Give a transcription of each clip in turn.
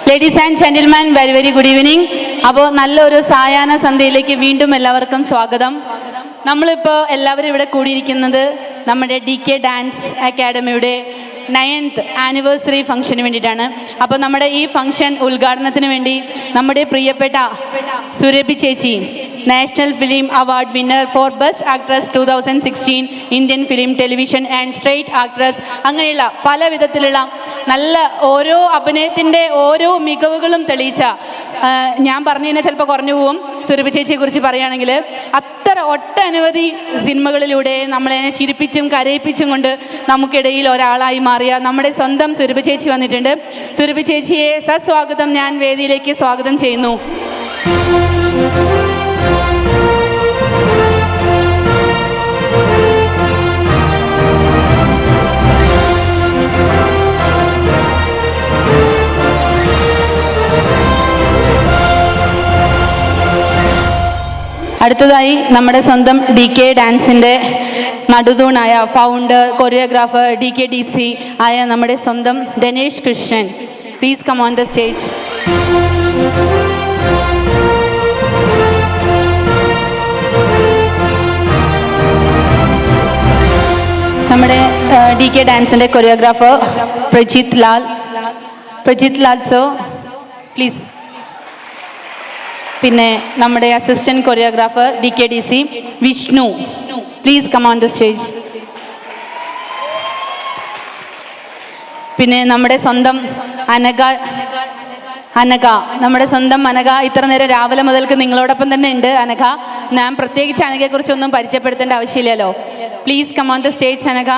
Ladies and gentleman, very very good evening. അപ്പോൾ നല്ലൊരു സായാഹ്ന സന്ധ്യയിലേക്ക് വീണ്ടും എല്ലാവർക്കും സ്വാഗതം. നമ്മളിപ്പോൾ എല്ലാവരും ഇവിടെ കൂടിയിരിക്കുന്നത് നമ്മുടെ DK ഡാൻസ് അക്കാഡമിയുടെ 9th ആനിവേഴ്സറി ഫംഗ്ഷന് വേണ്ടിയിട്ടാണ്. അപ്പോൾ നമ്മുടെ ഈ ഫംഗ്ഷൻ ഉദ്ഘാടനത്തിന് വേണ്ടി നമ്മുടെ പ്രിയപ്പെട്ട സുരഭി ചേച്ചി, national film award winner four best actress 2016 Indian film television and straight actress, അങ്ങനെയുള്ള പല വിധത്തിലുള്ള നല്ല ഓരോ അഭിനയത്തിൻ്റെ ഓരോ മികവുകളും തെളിയിച്ച, ഞാൻ പറഞ്ഞു കഴിഞ്ഞാൽ ചിലപ്പോൾ കുറഞ്ഞു പോവും, സുരഭി ചേച്ചിയെക്കുറിച്ച് പറയുകയാണെങ്കിൽ അത്ര ഒട്ടനവധി സിനിമകളിലൂടെ നമ്മളെ ചിരിപ്പിച്ചും കരയിപ്പിച്ചും കൊണ്ട് നമുക്കിടയിൽ ഒരാളായി മാറിയ നമ്മുടെ സ്വന്തം സുരഭി ചേച്ചി വന്നിട്ടുണ്ട്. സുരഭി ചേച്ചിയെ സസ്വാഗതം ഞാൻ വേദിയിലേക്ക് സ്വാഗതം ചെയ്യുന്നു. അടുത്തതായി നമ്മുടെ സ്വന്തം DK ഡാൻസിൻ്റെ നടുതൂണായ ഫൗണ്ടർ, കൊറിയോഗ്രാഫർ, DKDC ആയ നമ്മുടെ സ്വന്തം Dhanesh Krishnan, please come on the stage. നമ്മുടെ DK ഡാൻസിൻ്റെ choreographer Prajith Lal so please. പിന്നെ നമ്മുടെ assistant choreographer DKDC Vishnu, please come on the stage. പിന്നെ നമ്മുടെ സ്വന്തം അനഘ, നമ്മുടെ സ്വന്തം അനഘ ഇത്ര നേരം രാവിലെ മുതൽക്ക് നിങ്ങളോടൊപ്പം തന്നെ ഉണ്ട്. അനഘ, ഞാൻ പ്രത്യേകിച്ച് അനഘയെക്കുറിച്ചൊന്നും പരിചയപ്പെടുത്തേണ്ട ആവശ്യമില്ലല്ലോ. Please come on the stage Anagha.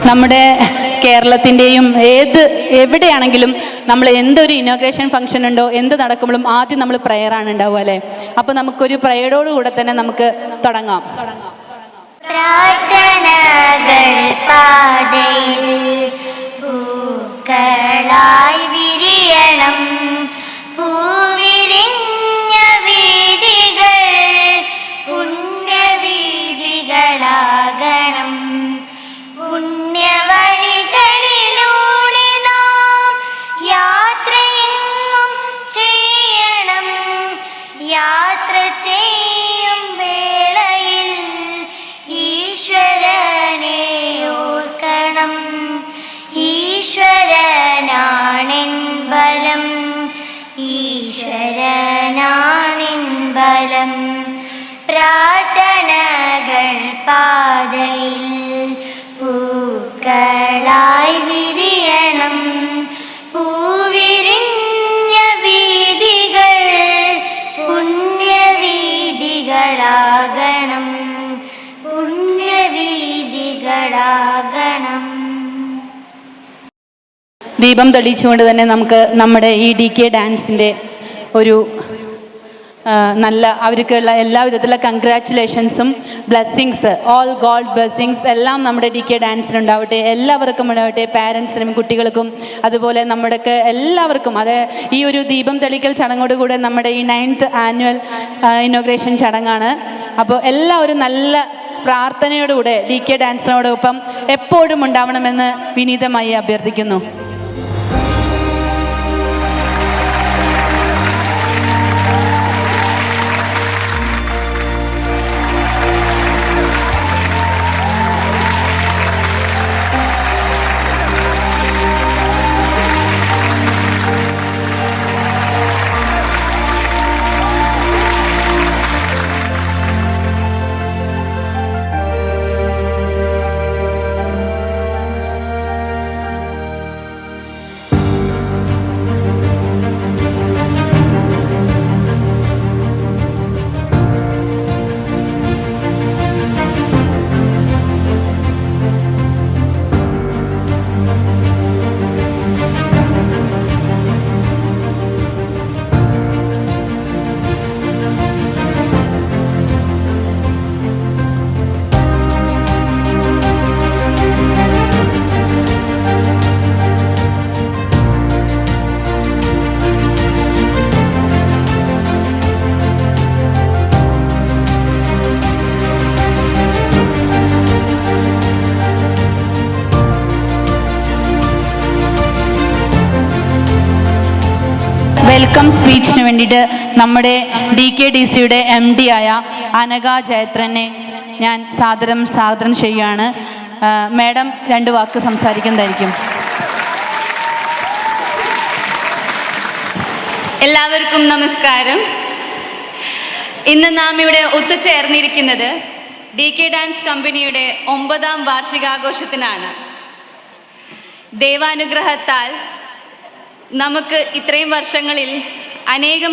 നമ്മുടെ കേരളത്തിൻ്റെയും എവിടെയാണെങ്കിലും നമ്മൾ എന്തൊരു ഇനോഗ്രേഷൻ ഫംഗ്ഷൻ ഉണ്ടോ, എന്ത് നടക്കുമ്പോഴും ആദ്യം നമ്മൾ പ്രയറാണ് ഉണ്ടാവുക അല്ലേ? അപ്പോൾ നമുക്കൊരു പ്രയറോടുകൂടെ തന്നെ നമുക്ക് തുടങ്ങാം. പ്രാർത്ഥനകൾ പാതയിൽ പൂക്കളായി വിരിയണം, പൂവിരിഞ്ഞ വീഥികൾ പുണ്യവീഥികളാകണം. പുണ്യവഴികളിലൂടെ നാം യാത്രയെങ്ങും ചെയ്യണം. യാത്ര ചെയ്യും വേളയിൽ ഈശ്വരനെ ഓർക്കണം. ഈശ്വരനാണെൻ ബലം, ഈശ്വരനാണെൻ ബലം. പ്രാർത്ഥനകൾ പാതയിൽ പൂക്കളായി വിരിയണം, പൂവിരിഞ്ഞ വീഥികൾ പുണ്യവീഥികളാകണം, പുണ്യവീഥികളാകണം. ദീപം തെളിയിച്ചുകൊണ്ട് തന്നെ നമുക്ക് നമ്മുടെ ഈ DK ഡാൻസിൻ്റെ ഒരു നല്ല അവർക്കുള്ള എല്ലാ വിധത്തിലുള്ള കൺഗ്രാറ്റുലേഷൻസും ബ്ലെസ്സിങ്സ്, ഓൾ ഗോഡ് ബ്ലെസ്സിങ്സ് എല്ലാം നമ്മുടെ DK ഡാൻസിനുണ്ടാവട്ടെ. എല്ലാവർക്കും ഉണ്ടാവട്ടെ, പാരൻസിനും കുട്ടികൾക്കും അതുപോലെ നമ്മുടെയൊക്കെ എല്ലാവർക്കും. അത് ഈ ഒരു ദീപം തെളിക്കൽ ചടങ്ങോടുകൂടെ നമ്മുടെ ഈ 9th ആനുവൽ ഇനോഗ്രേഷൻ ചടങ്ങാണ്. അപ്പോൾ എല്ലാവരും നല്ല പ്രാർത്ഥനയോടുകൂടെ DK ഡാൻസിനോടൊപ്പം എപ്പോഴും ഉണ്ടാവണമെന്ന് വിനീതമായി അഭ്യർത്ഥിക്കുന്നു. വെൽക്കം സ്പീച്ചിന് വേണ്ടിയിട്ട് നമ്മുടെ DKDCയുടെ MD ആയ അനഘ ജയത്രനെ ഞാൻ സാദരം ചെയ്യുകയാണ്. മാഡം 2 വാക്ക് സംസാരിക്കുന്നതായിരിക്കും. എല്ലാവർക്കും നമസ്കാരം. ഇന്ന് നാം ഇവിടെ ഒത്തുചേർന്നിരിക്കുന്നത് DK ഡാൻസ് കമ്പനിയുടെ 9ാം വാർഷികാഘോഷത്തിനാണ്. ദൈവാനുഗ്രഹത്താൽ നമുക്ക് ഇത്രയും വർഷങ്ങളിൽ അനേകം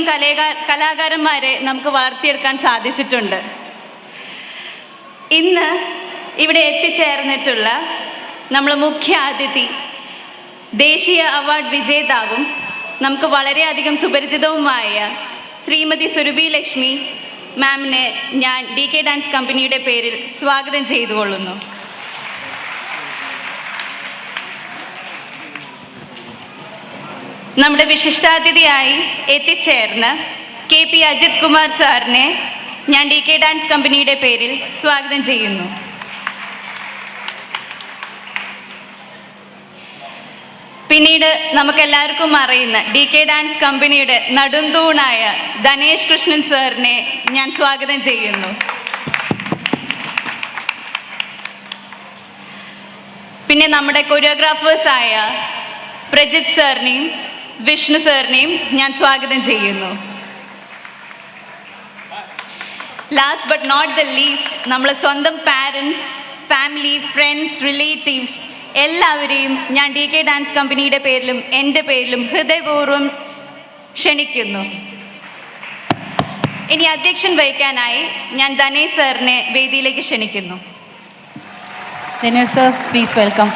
കലാകാരന്മാരെ നമുക്ക് വളർത്തിയെടുക്കാൻ സാധിച്ചിട്ടുണ്ട്. ഇന്ന് ഇവിടെ എത്തിച്ചേർന്നിട്ടുള്ള നമ്മൾ മുഖ്യ അതിഥി ദേശീയ അവാർഡ് വിജേതാവും നമുക്ക് വളരെയധികം സുപരിചിതവുമായ ശ്രീമതി സുരഭി ലക്ഷ്മി മാമിനെ ഞാൻ DK ഡാൻസ് കമ്പനിയുടെ പേരിൽ സ്വാഗതം ചെയ്തുകൊള്ളുന്നു. നമ്മുടെ വിശിഷ്ടാതിഥിയായി എത്തിച്ചേർന്ന KP അജിത് കുമാർ സാറിനെ ഞാൻ DK ഡാൻസ് കമ്പനിയുടെ പേരിൽ സ്വാഗതം ചെയ്യുന്നു. പിന്നീട് നമുക്കെല്ലാവർക്കും അറിയുന്ന DK ഡാൻസ് കമ്പനിയുടെ നടുന്തൂണായ ധനേഷ് കൃഷ്ണൻ സാറിനെ ഞാൻ സ്വാഗതം ചെയ്യുന്നു. പിന്നെ നമ്മുടെ കൊറിയോഗ്രാഫേഴ്സായ പ്രജിത് സാറിനെയും വിഷ്ണു സാറിനെയും ഞാൻ സ്വാഗതം ചെയ്യുന്നു. Last but not the least നമ്മളെ സ്വന്തം പാരൻസ്, ഫാമിലി, ഫ്രണ്ട്സ്, റിലേറ്റീവ്സ് എല്ലാവരെയും ഞാൻ DK ഡാൻസ് കമ്പനിയുടെ പേരിലും എൻ്റെ പേരിലും ഹൃദയപൂർവ്വം ക്ഷണിക്കുന്നു. ഇനി അധ്യക്ഷൻ വഹിക്കാനായി ഞാൻ ധനേഷ് സാറിനെ വേദിയിലേക്ക് ക്ഷണിക്കുന്നു. Dhanesh sir, please welcome.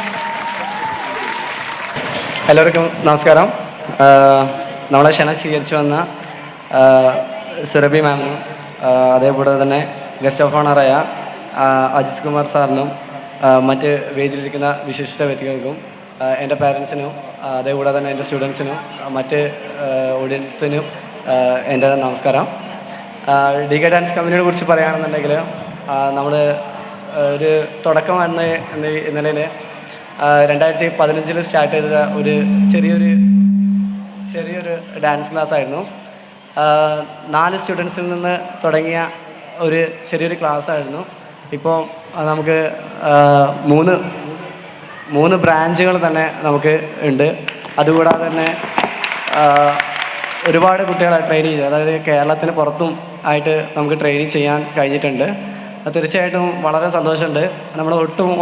എല്ലാവർക്കും നമസ്കാരം. നമ്മളെ ക്ഷണം സ്വീകരിച്ചു വന്ന സുരഭി മാമിനും അതേപോലെ തന്നെ ഗസ്റ്റ് ഓഫ് ഓണറായ അജിത് കുമാർ സാറിനും മറ്റ് വേദിയിലിരിക്കുന്ന വിശിഷ്ട വ്യക്തികൾക്കും എൻ്റെ പാരൻസിനും അതേകൂടെ തന്നെ എൻ്റെ സ്റ്റുഡൻസിനും മറ്റ് ഓഡിയൻസിനും എൻ്റെ നമസ്കാരം. DK ഡാൻസ് കമ്പനിയെ കുറിച്ച് പറയുകയാണെന്നുണ്ടെങ്കിൽ നമ്മൾ ഒരു തുടക്കം എന്ന നിലയിൽ 2015 സ്റ്റാർട്ട് ചെയ്ത ഒരു ചെറിയൊരു ഡാൻസ് ക്ലാസ് ആയിരുന്നു. 4 സ്റ്റുഡൻസിൽ നിന്ന് തുടങ്ങിയ ഒരു ചെറിയൊരു ക്ലാസ് ആയിരുന്നു. ഇപ്പോൾ നമുക്ക് 3 ബ്രാഞ്ചുകൾ തന്നെ നമുക്ക് ഉണ്ട്. അതുകൂടാതെ തന്നെ ഒരുപാട് കുട്ടികളെ ട്രെയിൻ ചെയ്ത്, അതായത് കേരളത്തിന് പുറത്തും ആയിട്ട് നമുക്ക് ട്രെയിനിങ് ചെയ്യാൻ കഴിഞ്ഞിട്ടുണ്ട്. തീർച്ചയായിട്ടും വളരെ സന്തോഷമുണ്ട്. നമ്മൾ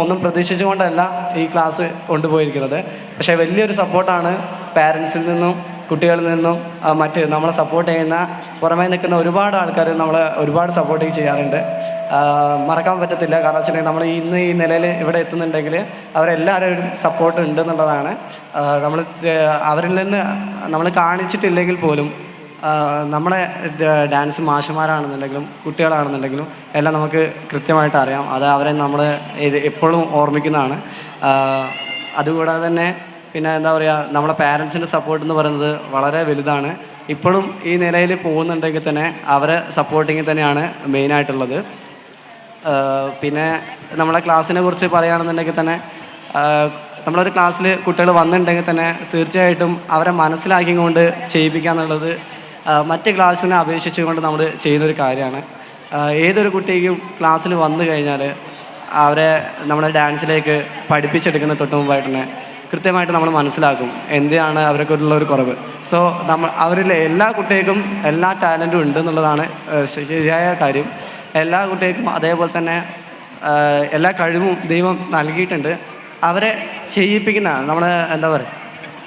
ഒന്നും പ്രതീക്ഷിച്ചുകൊണ്ടല്ല ഈ ക്ലാസ് കൊണ്ടുപോയിരിക്കുന്നത്. പക്ഷേ വലിയൊരു സപ്പോർട്ടാണ് പാരൻസിൽ നിന്നും കുട്ടികളിൽ നിന്നും മറ്റ് നമ്മളെ സപ്പോർട്ട് ചെയ്യുന്ന പുറമേ നിൽക്കുന്ന ഒരുപാട് ആൾക്കാർ നമ്മളെ ഒരുപാട് സപ്പോർട്ടിങ് ചെയ്യാറുണ്ട്. മറക്കാൻ പറ്റത്തില്ല. കാരണം വെച്ചിട്ടുണ്ടെങ്കിൽ നമ്മൾ ഇന്ന് ഈ നിലയിൽ ഇവിടെ എത്തുന്നുണ്ടെങ്കിൽ അവരെല്ലാവരും സപ്പോർട്ട് ഉണ്ടെന്നുള്ളതാണ്. നമ്മൾ അവരിൽ നിന്ന് നമ്മൾ കാണിച്ചിട്ടില്ലെങ്കിൽ പോലും നമ്മളെ ഡാൻസ് മാഷന്മാരാണെന്നുണ്ടെങ്കിലും കുട്ടികളാണെന്നുണ്ടെങ്കിലും എല്ലാം നമുക്ക് കൃത്യമായിട്ട് അറിയാം. അത് അവരെ നമ്മൾ എപ്പോഴും ഓർമ്മിക്കുന്നതാണ്. അതുകൂടാതെ തന്നെ പിന്നെ എന്താ പറയുക, നമ്മളെ പാരൻസിൻ്റെ സപ്പോർട്ട് എന്ന് പറയുന്നത് വളരെ വലുതാണ്. ഇപ്പോഴും ഈ നിലയിൽ പോകുന്നുണ്ടെങ്കിൽ തന്നെ അവരെ സപ്പോർട്ടിങ് തന്നെയാണ് മെയിനായിട്ടുള്ളത്. പിന്നെ നമ്മളെ ക്ലാസ്സിനെ കുറിച്ച് പറയുകയാണെന്നുണ്ടെങ്കിൽ തന്നെ നമ്മളൊരു ക്ലാസ്സിൽ കുട്ടികൾ വന്നിട്ടുണ്ടെങ്കിൽ തന്നെ തീർച്ചയായിട്ടും അവരെ മനസ്സിലാക്കിക്കൊണ്ട് ചെയ്യിപ്പിക്കുക എന്നുള്ളത് മറ്റ് ക്ലാസ്സിനെ അപേക്ഷിച്ചുകൊണ്ട് നമ്മൾ ചെയ്യുന്നൊരു കാര്യമാണ്. ഏതൊരു കുട്ടിക്കും ക്ലാസ്സിൽ വന്നു കഴിഞ്ഞാൽ അവരെ നമ്മുടെ ഡാൻസിലേക്ക് പഠിപ്പിച്ചെടുക്കുന്ന തൊട്ട് മുമ്പായിട്ട് തന്നെ കൃത്യമായിട്ട് നമ്മൾ മനസ്സിലാക്കും എന്താണ് അവർക്കുള്ള ഒരു കുറവ്. സോ അവരിലെ എല്ലാ കുട്ടികൾക്കും എല്ലാ ടാലൻറ്റും ഉണ്ട് എന്നുള്ളതാണ് ശരിയായ കാര്യം. എല്ലാ കുട്ടികൾക്കും അതേപോലെ തന്നെ എല്ലാ കഴിവും ദൈവം നൽകിയിട്ടുണ്ട്. അവരെ ചെയ്യിപ്പിക്കുന്ന നമ്മൾ എന്താ പറയുക,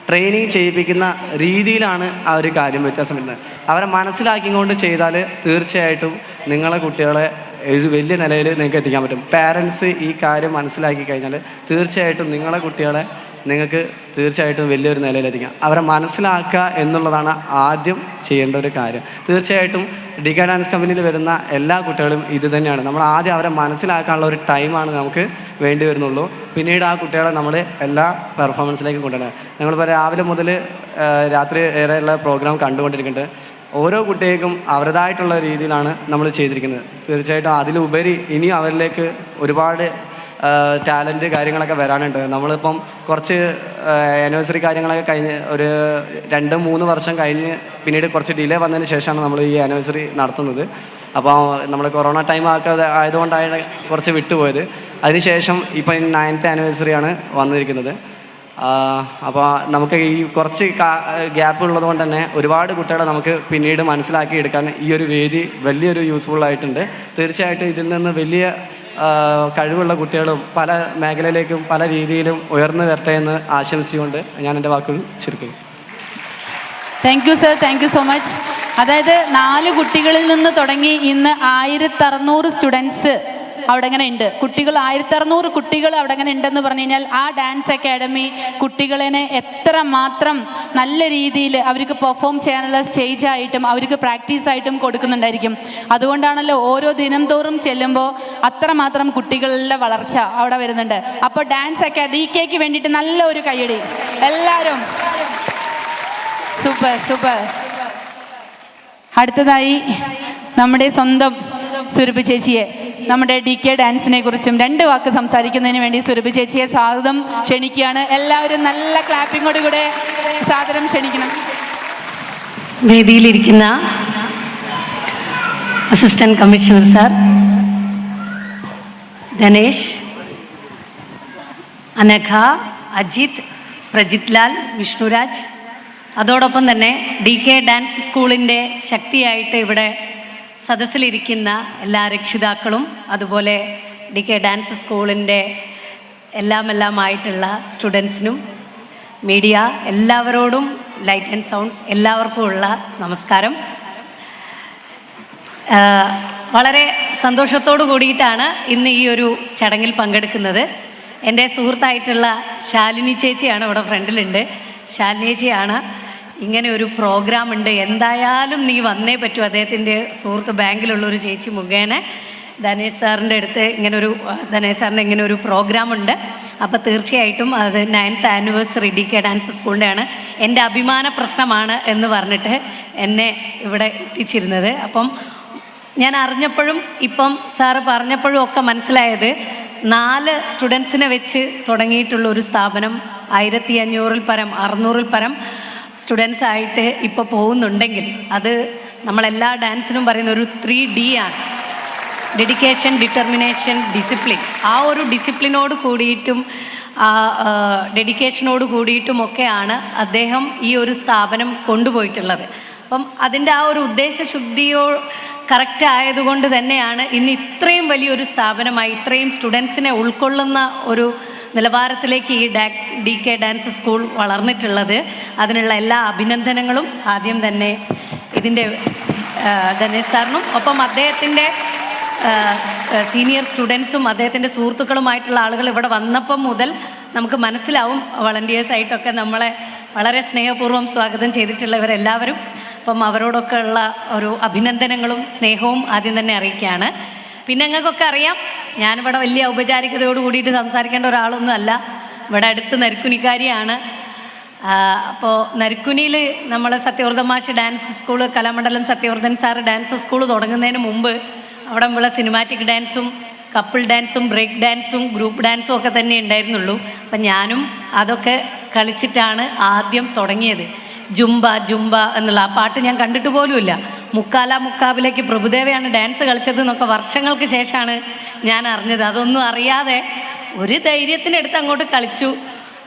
ട്രെയിനിങ് ചെയ്യിപ്പിക്കുന്ന രീതിയിലാണ് ആ ഒരു കാര്യം വ്യത്യാസം വരുന്നത്. അവരെ മനസ്സിലാക്കിക്കൊണ്ട് ചെയ്താൽ തീർച്ചയായിട്ടും നിങ്ങളെ കുട്ടികളെ ഒരു വലിയ നിലയിൽ നിങ്ങൾക്ക് എത്തിക്കാൻ പറ്റും. പാരൻസ് ഈ കാര്യം മനസ്സിലാക്കി കഴിഞ്ഞാൽ തീർച്ചയായിട്ടും നിങ്ങളെ കുട്ടികളെ നിങ്ങൾക്ക് തീർച്ചയായിട്ടും വലിയൊരു നിലയിലെത്തിക്കാം. അവരെ മനസ്സിലാക്കുക എന്നുള്ളതാണ് ആദ്യം ചെയ്യേണ്ട ഒരു കാര്യം. തീർച്ചയായിട്ടും DK ഡാൻസ് കമ്പനിയിൽ വരുന്ന എല്ലാ കുട്ടികളും ഇത് തന്നെയാണ്. നമ്മൾ ആദ്യം അവരെ മനസ്സിലാക്കാനുള്ള ഒരു ടൈമാണ് നമുക്ക് വേണ്ടി വരുന്നുള്ളൂ. പിന്നീട് ആ കുട്ടികളെ നമ്മൾ എല്ലാ പെർഫോമൻസിലേക്കും കൊണ്ടുവരണം. ഞങ്ങളിപ്പോൾ രാവിലെ മുതൽ രാത്രി വരെയുള്ള പ്രോഗ്രാം കണ്ടുകൊണ്ടിരിക്കുന്നുണ്ട്. ഓരോ കുട്ടികൾക്കും അവരുടേതായിട്ടുള്ള രീതിയിലാണ് നമ്മൾ ചെയ്തിരിക്കുന്നത്. തീർച്ചയായിട്ടും അതിലുപരി ഇനി അവരിലേക്ക് ഒരുപാട് ടാലൻറ്റ് കാര്യങ്ങളൊക്കെ വരാനുണ്ട്. നമ്മളിപ്പം കുറച്ച് ആനിവേഴ്സറി കാര്യങ്ങളൊക്കെ കഴിഞ്ഞ് ഒരു 2-3 വർഷം കഴിഞ്ഞ് പിന്നീട് കുറച്ച് ഡിലേ വന്നതിന് ശേഷമാണ് നമ്മൾ ഈ ആനിവേഴ്സറി നടത്തുന്നത്. അപ്പോൾ നമ്മൾ കൊറോണ ടൈം ആയതുകൊണ്ടാണ് കുറച്ച് വിട്ടുപോയത്. അതിനുശേഷം ഇപ്പം 9th ആനിവേഴ്സറിയാണ് വന്നിരിക്കുന്നത്. അപ്പോൾ നമുക്ക് ഈ കുറച്ച് ഗ്യാപ്പ് ഉള്ളത് കൊണ്ട് തന്നെ ഒരുപാട് കുട്ടികളെ നമുക്ക് പിന്നീട് മനസ്സിലാക്കി എടുക്കാൻ ഈ ഒരു വേദി വലിയൊരു യൂസ്ഫുള്ളായിട്ടുണ്ട്. തീർച്ചയായിട്ടും ഇതിൽ നിന്ന് വലിയ കഴിവുള്ള കുട്ടികളും പല മേഖലയിലേക്കും പല രീതിയിലും ഉയർന്നു വരട്ടെ എന്ന് ആശംസിച്ചുകൊണ്ട് ഞാൻ എൻ്റെ വാക്കുകൾ ചുരുക്കുന്നു. Thank you sir, thank you so much. അതായത് 4 കുട്ടികളിൽ നിന്ന് തുടങ്ങി ഇന്ന് 1600 സ്റ്റുഡൻസ് അവിടെ അങ്ങനെ ഉണ്ട്. കുട്ടികൾ 1600 കുട്ടികൾ അവിടെ അങ്ങനെ ഉണ്ടെന്ന് പറഞ്ഞു കഴിഞ്ഞാൽ ആ ഡാൻസ് അക്കാഡമി കുട്ടികളെ എത്ര മാത്രം നല്ല രീതിയിൽ അവർക്ക് പെർഫോം ചെയ്യാനുള്ള സ്റ്റേജായിട്ടും അവർക്ക് പ്രാക്ടീസായിട്ടും കൊടുക്കുന്നുണ്ടായിരിക്കും. അതുകൊണ്ടാണല്ലോ ഓരോ ദിനം തോറും ചെല്ലുമ്പോൾ അത്രമാത്രം കുട്ടികളുടെ വളർച്ച അവിടെ വരുന്നുണ്ട്. അപ്പോൾ ഡാൻസ് DKക്ക് വേണ്ടിയിട്ട് നല്ല ഒരു കയ്യടി എല്ലാവരും. Super super. അടുത്തതായി നമ്മുടെ സ്വന്തം സുരഭി ചേച്ചിയെ നമ്മുടെ DK ഡാൻസിനെ കുറിച്ചും 2 വാക്ക് സംസാരിക്കുന്നതിന് വേണ്ടി സുരഭി ചേച്ചിയെ സ്വാഗതം ക്ഷണിക്കുകയാണ്. എല്ലാവരും നല്ല ക്ലാപ്പിങ്ങോടുകൂടെ സാദരം ക്ഷണിക്കണം. വേദിയിലിരിക്കുന്ന assistant commissioner sir, Dhanesh, Anagha, Ajith, Prajith Lal, Vishnuraj, അതോടൊപ്പം തന്നെ DK ഡാൻസ് സ്കൂളിൻ്റെ ശക്തിയായിട്ട് ഇവിടെ സദസ്സിലിരിക്കുന്ന എല്ലാ രക്ഷിതാക്കളും, അതുപോലെ DK ഡാൻസ് സ്കൂളിൻ്റെ എല്ലാമായിട്ടുള്ള സ്റ്റുഡൻസിനും മീഡിയ എല്ലാവരോടും, ലൈറ്റ് ആൻഡ് സൗണ്ട്സ് എല്ലാവർക്കും ഉള്ള നമസ്കാരം. വളരെ സന്തോഷത്തോടു കൂടിയിട്ടാണ് ഇന്ന് ഈ ഒരു ചടങ്ങിൽ പങ്കെടുക്കുന്നത്. എൻ്റെ സുഹൃത്തായിട്ടുള്ള ശാലിനി ചേച്ചിയാണ് ഇവിടെ ഫ്രണ്ടിലുണ്ട്. ശാലിനി ചേച്ചിയാണ് ഇങ്ങനെ ഒരു പ്രോഗ്രാം ഉണ്ട്, എന്തായാലും നീ വന്നേ പറ്റൂ. അദ്ദേഹത്തിൻ്റെ സുഹൃത്ത് ബാങ്കിലുള്ളൊരു ചേച്ചി മുഖേന ധനേഷ് സാറിൻ്റെ അടുത്ത് ധനേഷ് സാറിൻ്റെ ഇങ്ങനെ ഒരു പ്രോഗ്രാം ഉണ്ട്. അപ്പോൾ തീർച്ചയായിട്ടും അത് 9th ആനിവേഴ്സറി DK ഡാൻസ് സ്കൂളിൻ്റെ ആണ്. എൻ്റെ അഭിമാന പ്രശ്നമാണ് എന്ന് പറഞ്ഞിട്ട് എന്നെ ഇവിടെ എത്തിച്ചിരുന്നത്. അപ്പം ഞാൻ അറിഞ്ഞപ്പോഴും ഇപ്പം സാറ് പറഞ്ഞപ്പോഴും ഒക്കെ മനസ്സിലായത് 4 സ്റ്റുഡൻസിനെ വെച്ച് തുടങ്ങിയിട്ടുള്ള ഒരു സ്ഥാപനം 1500-ൽ പരം 600-ൽ പരം സ്റ്റുഡൻസ് ആയിട്ട് ഇപ്പോൾ പോകുന്നുണ്ടെങ്കിൽ അത് നമ്മളെല്ലാ ഡാൻസിനും പറയുന്ന ഒരു 3D ആണ്. Dedication, determination, discipline. ആ ഒരു ഡിസിപ്ലിനോട് കൂടിയിട്ടും ഡെഡിക്കേഷനോട് കൂടിയിട്ടുമൊക്കെയാണ് അദ്ദേഹം ഈ ഒരു സ്ഥാപനം കൊണ്ടുപോയിട്ടുള്ളത്. അപ്പം അതിൻ്റെ ആ ഒരു ഉദ്ദേശശുദ്ധിയോ കറക്റ്റ് ആയതുകൊണ്ട് തന്നെയാണ് ഇന്ന് ഇത്രയും വലിയൊരു സ്ഥാപനമായി ഇത്രയും സ്റ്റുഡൻസിനെ ഉൾക്കൊള്ളുന്ന ഒരു നിലവാരത്തിലേക്ക് ഈ DK ഡാൻസ് സ്കൂൾ വളർന്നിട്ടുള്ളത്. അതിനുള്ള എല്ലാ അഭിനന്ദനങ്ങളും ആദ്യം തന്നെ ഇതിൻ്റെ ധനേഷ് സാറിനും ഒപ്പം അദ്ദേഹത്തിൻ്റെ സീനിയർ സ്റ്റുഡൻസും അദ്ദേഹത്തിൻ്റെ സുഹൃത്തുക്കളുമായിട്ടുള്ള ആളുകൾ ഇവിടെ വന്നപ്പം മുതൽ നമുക്ക് മനസ്സിലാവും. വളണ്ടിയേഴ്സായിട്ടൊക്കെ നമ്മളെ വളരെ സ്നേഹപൂർവ്വം സ്വാഗതം ചെയ്തിട്ടുള്ളവരെല്ലാവരും. അപ്പം അവരോടൊക്കെ ഉള്ള ഒരു അഭിനന്ദനങ്ങളും സ്നേഹവും ആദ്യം തന്നെ അറിയിക്കുകയാണ്. പിന്നെ ഞങ്ങൾക്കൊക്കെ അറിയാം, ഞാനിവിടെ വലിയ ഔപചാരികതയോട് കൂടിയിട്ട് സംസാരിക്കേണ്ട ഒരാളൊന്നും അല്ല. ഇവിടെ അടുത്ത് നരിക്കുനിക്കാരിയാണ്. അപ്പോൾ നരിക്കുനിയിൽ നമ്മൾ സത്യവർദ്ധൻ മാഷ് dance school, Kalamandalam Sathyavardhan sir dance school തുടങ്ങുന്നതിന് മുമ്പ് അവിടെ ഉള്ള സിനിമാറ്റിക് ഡാൻസും കപ്പിൾ ഡാൻസും ബ്രേക്ക് ഡാൻസും ഗ്രൂപ്പ് ഡാൻസും ഒക്കെ തന്നെ ഉണ്ടായിരുന്നുള്ളൂ. അപ്പം ഞാനും അതൊക്കെ കളിച്ചിട്ടാണ് ആദ്യം തുടങ്ങിയത്. ജുംബ ജുംബ എന്നുള്ള ആ പാട്ട് ഞാൻ കണ്ടിട്ട് പോലുമില്ല. മുക്കാബിലേക്ക് പ്രഭുദേവയാണ് ഡാൻസ് കളിച്ചത് എന്നൊക്കെ വർഷങ്ങൾക്ക് ശേഷമാണ് ഞാൻ അറിഞ്ഞത്. അതൊന്നും അറിയാതെ ഒരു ധൈര്യത്തിനെടുത്ത് അങ്ങോട്ട് കളിച്ചു.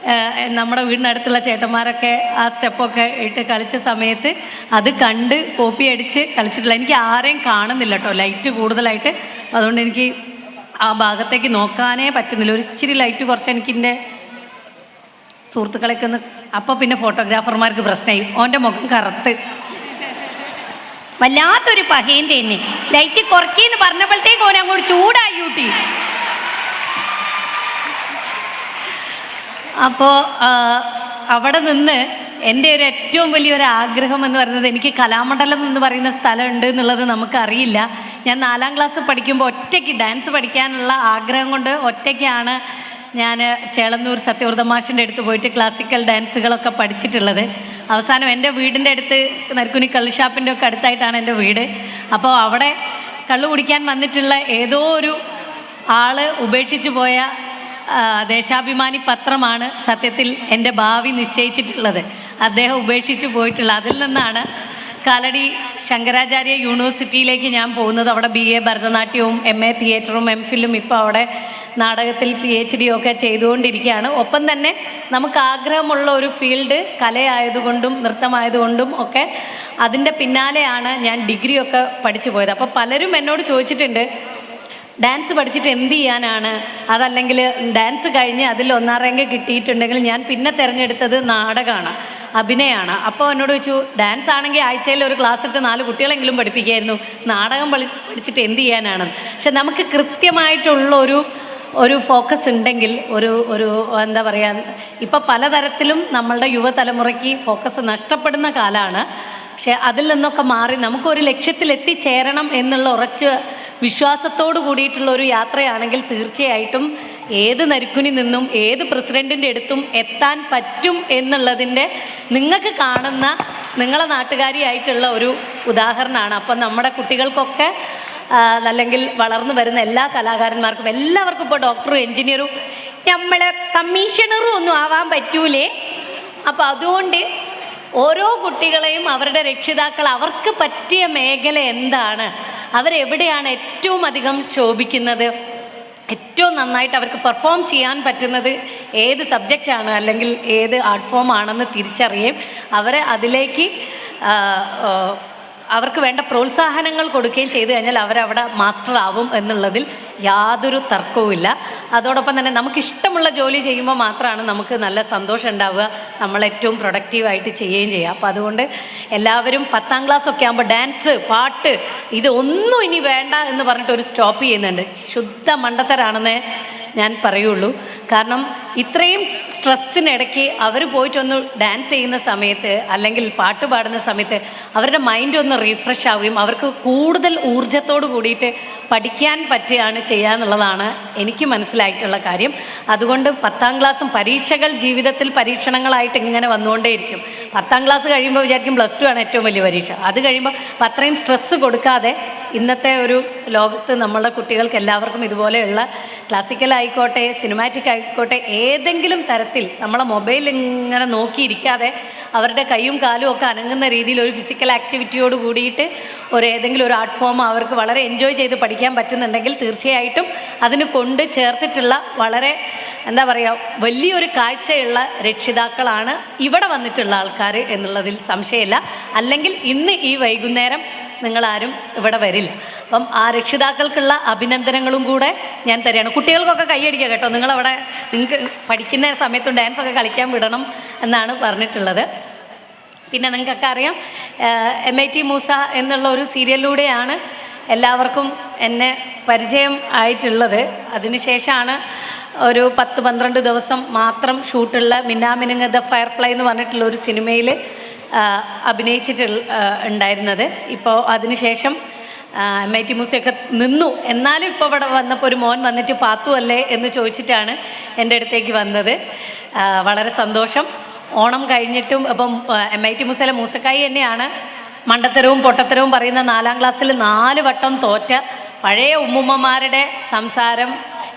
നമ്മുടെ വീടിനടുത്തുള്ള ചേട്ടന്മാരൊക്കെ ആ സ്റ്റെപ്പൊക്കെ ഇട്ട് കളിച്ച സമയത്ത് അത് കണ്ട് കോപ്പി അടിച്ച് കളിച്ചിട്ടില്ല. എനിക്ക് ആരെയും കാണുന്നില്ല കേട്ടോ, ലൈറ്റ് കൂടുതലായിട്ട്. അപ്പോൾ അതുകൊണ്ട് എനിക്ക് ആ ഭാഗത്തേക്ക് നോക്കാനേ പറ്റുന്നില്ല. ഒരു ഇച്ചിരി ലൈറ്റ് കുറച്ച് എനിക്കെൻ്റെ സുഹൃത്തുക്കളൊക്കെ ഒന്ന്. അപ്പോൾ പിന്നെ ഫോട്ടോഗ്രാഫർമാർക്ക് പ്രശ്നമായി. ഓൻ്റെ മുഖം കറുത്ത് വല്ലാത്തൊരു പഹയും തന്നെ. ലൈറ്റ് കുറയ്ക്കെന്ന് പറഞ്ഞപ്പോഴത്തേക്ക് ഓൻ അങ്ങോട്ട് ചൂടായി ഊട്ടി. അപ്പോൾ അവിടെ നിന്ന് എൻ്റെ ഒരു ഏറ്റവും വലിയൊരു ആഗ്രഹം എന്ന് പറയുന്നത്, എനിക്ക് കലാമണ്ഡലം എന്ന് പറയുന്ന സ്ഥലമുണ്ട് എന്നുള്ളത് നമുക്കറിയില്ല. ഞാൻ 4ാം ക്ലാസ് പഠിക്കുമ്പോൾ ഒറ്റയ്ക്ക് ഡാൻസ് പഠിക്കാനുള്ള ആഗ്രഹം കൊണ്ട് ഒറ്റയ്ക്കാണ് ഞാൻ ചേളന്നൂർ സത്യവർദ്ധൻ മാഷിൻ്റെ അടുത്ത് പോയിട്ട് ക്ലാസിക്കൽ ഡാൻസുകളൊക്കെ പഠിച്ചിട്ടുള്ളത്. അവസാനം എൻ്റെ വീടിൻ്റെ അടുത്ത് നരിക്കുനി കള്ളുഷാപ്പിൻ്റെ ഒക്കെ അടുത്തായിട്ടാണ് എൻ്റെ വീട്. അപ്പോൾ അവിടെ കള്ളു കുടിക്കാൻ വന്നിട്ടുള്ള ഏതോ ഒരു ആൾ ഉപേക്ഷിച്ച് പോയ ദേശാഭിമാനി പത്രമാണ് സത്യത്തിൽ എൻ്റെ ഭാവി നിശ്ചയിച്ചിട്ടുള്ളത്. അദ്ദേഹം ഉപേക്ഷിച്ച് പോയിട്ടുള്ള അതിൽ നിന്നാണ് കാലടി ശങ്കരാചാര്യ യൂണിവേഴ്സിറ്റിയിലേക്ക് ഞാൻ പോകുന്നത്. അവിടെ BA ഭരതനാട്യവും MA തിയേറ്ററും MPhilഉം ഇപ്പോൾ അവിടെ നാടകത്തിൽ PhD ഒക്കെ ചെയ്തുകൊണ്ടിരിക്കുകയാണ്. ഒപ്പം തന്നെ നമുക്ക് ആഗ്രഹമുള്ള ഒരു ഫീൽഡ് കലയായതുകൊണ്ടും നൃത്തമായതുകൊണ്ടും ഒക്കെ അതിൻ്റെ പിന്നാലെയാണ് ഞാൻ ഡിഗ്രിയൊക്കെ പഠിച്ചു പോയത്. അപ്പോൾ പലരും എന്നോട് ചോദിച്ചിട്ടുണ്ട്, ഡാൻസ് പഠിച്ചിട്ട് എന്ത് ചെയ്യാനാണ്, അതല്ലെങ്കിൽ ഡാൻസ് കഴിഞ്ഞ് അതിൽ 1ാം റാങ്ക് കിട്ടിയിട്ടുണ്ടെങ്കിൽ ഞാൻ പിന്നെ തിരഞ്ഞെടുത്തത് നാടകമാണ്, അഭിനയമാണ്. അപ്പോൾ എന്നോട് ചോദിച്ചു, ഡാൻസ് ആണെങ്കിൽ ആഴ്ചയിൽ ഒരു ക്ലാസ് ഇട്ട് 4 കുട്ടികളെങ്കിലും പഠിപ്പിക്കായിരുന്നു, നാടകം പഠിച്ചിട്ട് എന്ത് ചെയ്യാനാണ്. പക്ഷെ നമുക്ക് കൃത്യമായിട്ടുള്ള ഒരു ഫോക്കസ് ഉണ്ടെങ്കിൽ ഒരു എന്താ പറയുക, ഇപ്പം പലതരത്തിലും നമ്മളുടെ യുവതലമുറയ്ക്ക് ഫോക്കസ് നഷ്ടപ്പെടുന്ന കാലമാണ്. പക്ഷെ അതിൽ നിന്നൊക്കെ മാറി നമുക്കൊരു ലക്ഷ്യത്തിലെത്തിച്ചേരണം എന്നുള്ള ഉറച്ച വിശ്വാസത്തോടു കൂടിയിട്ടുള്ള ഒരു യാത്രയാണെങ്കിൽ തീർച്ചയായിട്ടും ഏത് നരുക്കുനി നിന്നും ഏത് പ്രസിഡൻറ്റിൻ്റെ അടുത്തും എത്താൻ പറ്റും എന്നുള്ളതിൻ്റെ നിങ്ങൾക്ക് കാണുന്ന നിങ്ങളെ നാട്ടുകാരിയായിട്ടുള്ള ഒരു ഉദാഹരണമാണ്. അപ്പം നമ്മുടെ കുട്ടികൾക്കൊക്കെ അല്ലെങ്കിൽ വളർന്നു വരുന്ന എല്ലാ കലാകാരന്മാർക്കും എല്ലാവർക്കും ഇപ്പോൾ ഡോക്ടറും എൻജിനീയറും നമ്മൾ കമ്മീഷണറും ഒന്നും ആവാൻ പറ്റൂലേ. അപ്പോൾ അതുകൊണ്ട് ഓരോ കുട്ടികളെയും അവരുടെ രക്ഷിതാക്കൾ അവർക്ക് പറ്റിയ മേഖല എന്താണ്, അവരെവിടെയാണ് ഏറ്റവും അധികം ശോഭിക്കുന്നത്, ഏറ്റവും നന്നായിട്ട് അവർക്ക് പെർഫോം ചെയ്യാൻ പറ്റുന്നത് ഏത് സബ്ജക്റ്റാണ് അല്ലെങ്കിൽ ഏത് ആർട്ട് ഫോം ആണെന്ന് തിരിച്ചറിയുകയും അവരെ അതിലേക്ക് അവർക്ക് വേണ്ട പ്രോത്സാഹനങ്ങൾ കൊടുക്കുകയും ചെയ്തു കഴിഞ്ഞാൽ അവരവിടെ മാസ്റ്റർ ആവും എന്നുള്ളതിൽ യാതൊരു തർക്കവുമില്ല. അതോടൊപ്പം തന്നെ നമുക്കിഷ്ടമുള്ള ജോലി ചെയ്യുമ്പോൾ മാത്രമാണ് നമുക്ക് നല്ല സന്തോഷം ഉണ്ടാവുക, നമ്മൾ ഏറ്റവും പ്രൊഡക്റ്റീവായിട്ട് ചെയ്യുകയും ചെയ്യുക. അപ്പോൾ അതുകൊണ്ട് എല്ലാവരും 10ാം ക്ലാസ്സൊക്കെ ആകുമ്പോൾ ഡാൻസ്, പാട്ട് ഇതൊന്നും ഇനി വേണ്ട എന്ന് പറഞ്ഞിട്ട് ഒരു സ്റ്റോപ്പ് ചെയ്യുന്നുണ്ട്. ശുദ്ധ മണ്ടത്തരാണെന്നേ ഞാൻ പറയുള്ളൂ. കാരണം ഇത്രയും സ്ട്രെസ്സിനിടയ്ക്ക് അവർ പോയിട്ടൊന്ന് ഡാൻസ് ചെയ്യുന്ന സമയത്ത് അല്ലെങ്കിൽ പാട്ട് പാടുന്ന സമയത്ത് അവരുടെ മൈൻഡ് ഒന്ന് റീഫ്രഷ് ആവുകയും അവർക്ക് കൂടുതൽ ഊർജ്ജത്തോട് കൂടിയിട്ട് പഠിക്കാൻ പറ്റുകയാണ് ചെയ്യുക എന്നുള്ളതാണ് എനിക്ക് മനസ്സിലായിട്ടുള്ള കാര്യം. അതുകൊണ്ട് 10ാം ക്ലാസ്സും പരീക്ഷകൾ ജീവിതത്തിൽ പരീക്ഷണങ്ങളായിട്ട് ഇങ്ങനെ വന്നുകൊണ്ടേയിരിക്കും. 10ാം ക്ലാസ് കഴിയുമ്പോൾ വിചാരിക്കും +2 ആണ് ഏറ്റവും വലിയ പരീക്ഷ. അത് കഴിയുമ്പോൾ അത്രയും സ്ട്രെസ്സ് കൊടുക്കാതെ ഇന്നത്തെ ഒരു ലോകത്ത് നമ്മളുടെ കുട്ടികൾക്ക് എല്ലാവർക്കും ഇതുപോലെയുള്ള ക്ലാസിക്കൽ ആയിക്കോട്ടെ സിനിമാറ്റിക് ആയിക്കോട്ടെ ഏതെങ്കിലും തരത്തിൽ നമ്മളെ മൊബൈൽ ഇങ്ങനെ നോക്കിയിരിക്കാതെ അവരുടെ കൈയും കാലും ഒക്കെ അനങ്ങുന്ന രീതിയിൽ ഒരു ഫിസിക്കൽ ആക്ടിവിറ്റിയോട് കൂടിയിട്ട് ഏതെങ്കിലും ഒരു ആർട്ട് ഫോം അവർക്ക് വളരെ എൻജോയ് ചെയ്ത് പഠിക്കാൻ പറ്റുന്നുണ്ടെങ്കിൽ തീർച്ചയായിട്ടും അതിന് കൊണ്ട് ചേർത്തിട്ടുള്ള വളരെ എന്താ പറയുക വലിയൊരു കാഴ്ചയുള്ള രക്ഷിതാക്കളാണ് ഇവിടെ വന്നിട്ടുള്ള ആൾക്കാർ എന്നുള്ളതിൽ സംശയമില്ല. അല്ലെങ്കിൽ ഇന്ന് ഈ വൈകുന്നേരം നിങ്ങളാരും ഇവിടെ വരില്ല. അപ്പം ആ രക്ഷിതാക്കൾക്കുള്ള അഭിനന്ദനങ്ങളും കൂടെ ഞാൻ തരികയാണ്. കുട്ടികൾക്കൊക്കെ കൈയടിക്കുക കേട്ടോ, നിങ്ങളവിടെ നിങ്ങൾക്ക് പഠിക്കുന്ന സമയത്തും ഡാൻസൊക്കെ കളിക്കാൻ വിടണം എന്നാണ് പറഞ്ഞിട്ടുള്ളത്. പിന്നെ നിങ്ങൾക്കൊക്കെ അറിയാം MIT മൂസ എന്നുള്ള ഒരു സീരിയലിലൂടെയാണ് എല്ലാവർക്കും എന്നെ പരിചയം ആയിട്ടുള്ളത്. അതിനുശേഷമാണ് ഒരു 10-12 ദിവസം മാത്രം ഷൂട്ടുള്ള മിന്നാമിനുങ്ങ ദ ഫയർഫ്ലൈ എന്ന് പറഞ്ഞിട്ടുള്ള ഒരു സിനിമയിൽ ഉണ്ടായിരുന്നത്. ഇപ്പോൾ അതിനുശേഷം MIT മൂസയൊക്കെ നിന്നു. എന്നാലും ഇപ്പോൾ ഇവിടെ വന്നപ്പോൾ ഒരു മോൻ വന്നിട്ട് പാത്തു അല്ലേ എന്ന് ചോദിച്ചിട്ടാണ് എൻ്റെ അടുത്തേക്ക് വന്നത്. വളരെ സന്തോഷം. ഓണം കഴിഞ്ഞിട്ടും ഇപ്പം MIT മൂസയിലെ മൂസക്കായി തന്നെയാണ് മണ്ടത്തരവും പൊട്ടത്തരവും പറയുന്ന 4ാം ക്ലാസ്സിൽ 4 വട്ടം തോറ്റ പഴയ ഉമ്മുമ്മമാരുടെ സംസാരം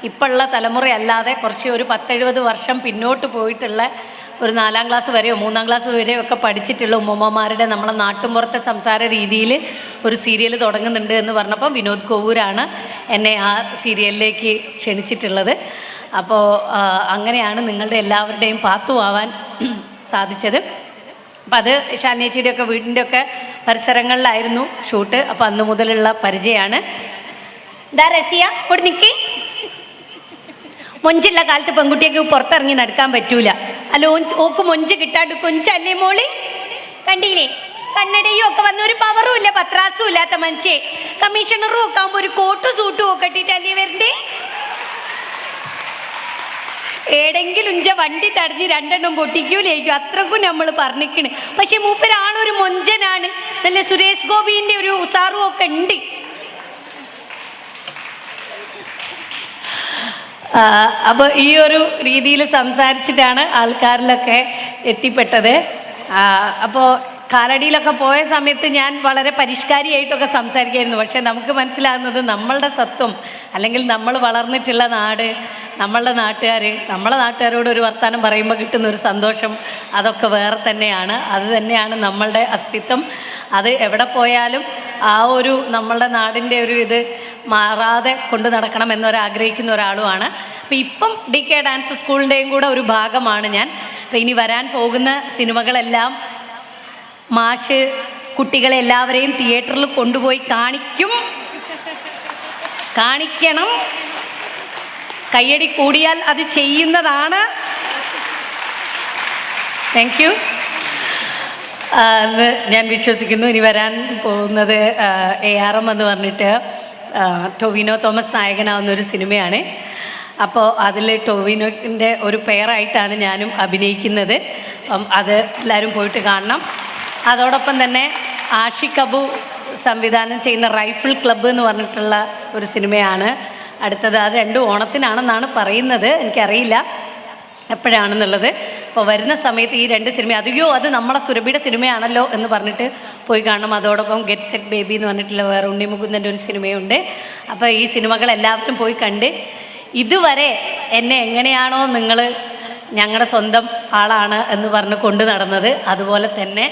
ഇപ്പോഴുള്ള തലമുറയല്ലാതെ കുറച്ച് ഒരു 10-70 വർഷം പിന്നോട്ട് പോയിട്ടുള്ള ഒരു 4ാം ക്ലാസ് വരെയോ 3ാം ക്ലാസ് വരെയോ ഒക്കെ പഠിച്ചിട്ടുള്ള ഉമ്മമാരുടെ നമ്മളെ നാട്ടുമ്പുറത്തെ സംസാര രീതിയിൽ ഒരു സീരിയൽ തുടങ്ങുന്നുണ്ട് എന്ന് പറഞ്ഞപ്പോൾ വിനോദ് കോവൂരാണ് എന്നെ ആ സീരിയലിലേക്ക് ക്ഷണിച്ചിട്ടുള്ളത്. അപ്പോൾ അങ്ങനെയാണ് നിങ്ങളുടെ എല്ലാവരുടെയും പാത്തു ആവാൻ സാധിച്ചത്. അപ്പം അത് ശാലിനിയേച്ചിയുടെയൊക്കെ വീടിൻ്റെയൊക്കെ പരിസരങ്ങളിലായിരുന്നു ഷൂട്ട്. അപ്പോൾ അന്ന് മുതലുള്ള പരിചയമാണ്. ദാ റസിയ ഇവിടെ നിൽക്കി. മൊഞ്ചുള്ള കാലത്ത് പെൺകുട്ടിയൊക്കെ പുറത്തിറങ്ങി നടക്കാൻ പറ്റൂല. അല്ല ഓക്ക് മൊഞ്ച് കിട്ടാണ്ട് കൊഞ്ചല്ലേ മോളി, കണ്ടില്ലേ കണ്ണടയും ഒക്കെ വന്ന ഒരു പവറും ഇല്ല പത്രാസും ഇല്ലാത്ത മനുഷ്യേ. കമ്മീഷണറും ഒക്കെ ആകുമ്പോൾ ഒരു കോട്ടും സൂട്ടും ഒക്കെ ഇട്ടിട്ടല്ലേ വരണ്ടേ. ഏടെങ്കിലും വണ്ടി തടഞ്ഞ് 2 എണ്ണം പൊട്ടിക്കൂലേക്കും, അത്രക്കും നമ്മൾ പറഞ്ഞിക്കണ്. പക്ഷെ മൂപ്പരാളൊരു മൊഞ്ചനാണ്, നല്ല സുരേഷ് ഗോപിന്റെ ഒരു ഉസാറും ഒക്കെ ഉണ്ട്. അപ്പോൾ ഈ ഒരു രീതിയിൽ സംസാരിച്ചിട്ടാണ് ആൾക്കാരിലൊക്കെ എത്തിപ്പെട്ടത്. അപ്പോൾ കാലടിയിലൊക്കെ പോയ സമയത്ത് ഞാൻ വളരെ പരിഷ്കാരിയായിട്ടൊക്കെ സംസാരിക്കായിരുന്നു. പക്ഷേ നമുക്ക് മനസ്സിലാകുന്നത് നമ്മളുടെ സത്വം അല്ലെങ്കിൽ നമ്മൾ വളർന്നിട്ടുള്ള നാട് നമ്മളെ നാട്ടുകാരോട് ഒരു വർത്തമാനം പറയുമ്പോൾ കിട്ടുന്ന ഒരു സന്തോഷം അതൊക്കെ വേറെ തന്നെയാണ്. അത് തന്നെയാണ് നമ്മളുടെ അസ്തിത്വം. അത് എവിടെ പോയാലും ആ ഒരു നമ്മളുടെ നാടിൻ്റെ ഒരു ഇത് മാറാതെ കൊണ്ട് നടക്കണം എന്നൊരാഗ്രഹിക്കുന്ന ഒരാളുമാണ്. അപ്പോൾ ഇപ്പം DK ഡാൻസ് സ്കൂളിൻ്റെയും കൂടെ ഒരു ഭാഗമാണ് ഞാൻ. അപ്പോൾ ഇനി വരാൻ പോകുന്ന സിനിമകളെല്ലാം മാഷ് കുട്ടികളെ എല്ലാവരെയും തിയേറ്ററിൽ കൊണ്ടുപോയി കാണിക്കണം. കയ്യടി കൂടിയാൽ അത് ചെയ്യുന്നതാണ്. Thank you. എന്ന് ഞാൻ വിശ്വസിക്കുന്നു. ഇനി വരാൻ പോകുന്നത് ARM എന്ന് പറഞ്ഞിട്ട് ടൊവിനോ തോമസ് നായകനാവുന്നൊരു സിനിമയാണ്. അപ്പോൾ അതിൽ ടൊവിനോൻ്റെ ഒരു പെയറായിട്ടാണ് ഞാനും അഭിനയിക്കുന്നത്. അപ്പം അത് എല്ലാവരും പോയിട്ട് കാണണം. അതോടൊപ്പം തന്നെ ആഷിഖ് അബു സംവിധാനം ചെയ്യുന്ന റൈഫിൾ ക്ലബ്ബ് എന്ന് പറഞ്ഞിട്ടുള്ള ഒരു സിനിമയാണ് അടുത്തത്. അത് 2 ഓണത്തിനാണെന്നാണ് പറയുന്നത്, എനിക്കറിയില്ല എപ്പോഴാണെന്നുള്ളത്. അപ്പോൾ വരുന്ന സമയത്ത് ഈ 2 സിനിമ അത് നമ്മളെ സുരഭിയുടെ സിനിമയാണല്ലോ എന്ന് പറഞ്ഞിട്ട് പോയി കാണണം. അതോടൊപ്പം ഗെറ്റ് സെറ്റ് ബേബി എന്ന് പറഞ്ഞിട്ടുള്ള വേറെ ഉണ്ണി മുകുന്ദൻ്റെ ഒരു സിനിമയുണ്ട്. അപ്പോൾ ഈ സിനിമകളെല്ലാവരും പോയി കണ്ട് ഇതുവരെ എന്നെ എങ്ങനെയാണോ നിങ്ങൾ ഞങ്ങളുടെ സ്വന്തം ആളാണ് എന്ന് പറഞ്ഞ് കൊണ്ടു നടന്നത്, അതുപോലെ തന്നെ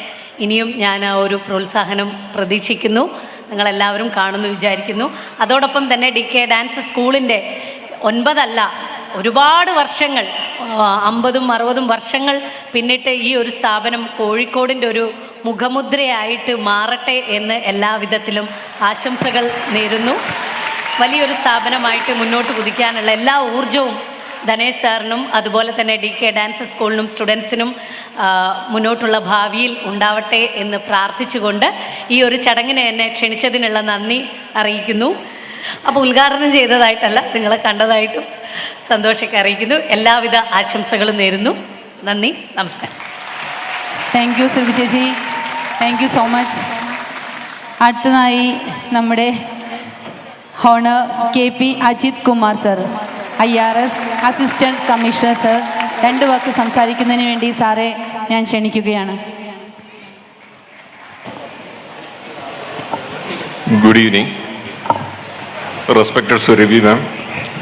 ഇനിയും ഞാൻ ആ ഒരു പ്രോത്സാഹനം പ്രതീക്ഷിക്കുന്നു. നിങ്ങളെല്ലാവരും കാണുമെന്ന് വിചാരിക്കുന്നു. അതോടൊപ്പം തന്നെ DK ഡാൻസ് സ്കൂളിൻ്റെ 9 അല്ല ഒരുപാട് വർഷങ്ങൾ 50ഉം 60ഉം വർഷങ്ങൾ പിന്നിട്ട് ഈ ഒരു സ്ഥാപനം കോഴിക്കോടിൻ്റെ ഒരു മുഖമുദ്രയായിട്ട് മാറട്ടെ എന്ന് എല്ലാവിധത്തിലും ആശംസകൾ നേരുന്നു. വലിയൊരു സ്ഥാപനമായിട്ട് മുന്നോട്ട് കുതിക്കാനുള്ള എല്ലാ ഊർജവും ധനേഷ് സാറിനും അതുപോലെ തന്നെ DK ഡാൻസ് സ്കൂളിനും സ്റ്റുഡൻസിനും മുന്നോട്ടുള്ള ഭാവിയിൽ ഉണ്ടാവട്ടെ എന്ന് പ്രാർത്ഥിച്ചുകൊണ്ട് ഈ ഒരു ചടങ്ങിനെ എന്നെ ക്ഷണിച്ചതിനുള്ള നന്ദി അറിയിക്കുന്നു. അപ്പോൾ ഉദ്ഘാടനം ചെയ്തതായിട്ടല്ല, നിങ്ങളെ കണ്ടതായിട്ടും സന്തോഷമൊക്കെ അറിയിക്കുന്നു. എല്ലാവിധ ആശംസകളും നേരുന്നു. നന്ദി, നമസ്കാരം. താങ്ക് യു സുരഭി ചേച്ചി, താങ്ക് യു സോ മച്ച്. അടുത്തതായി നമ്മുടെ honour KP Ajith Kumar sir, IRS assistant commissioner sir, 2 വാക്ക് സംസാരിക്കുന്നതിന് വേണ്ടി സാറെ ഞാൻ ക്ഷണിക്കുകയാണ്. Good evening. Respected Surabhi ma'am,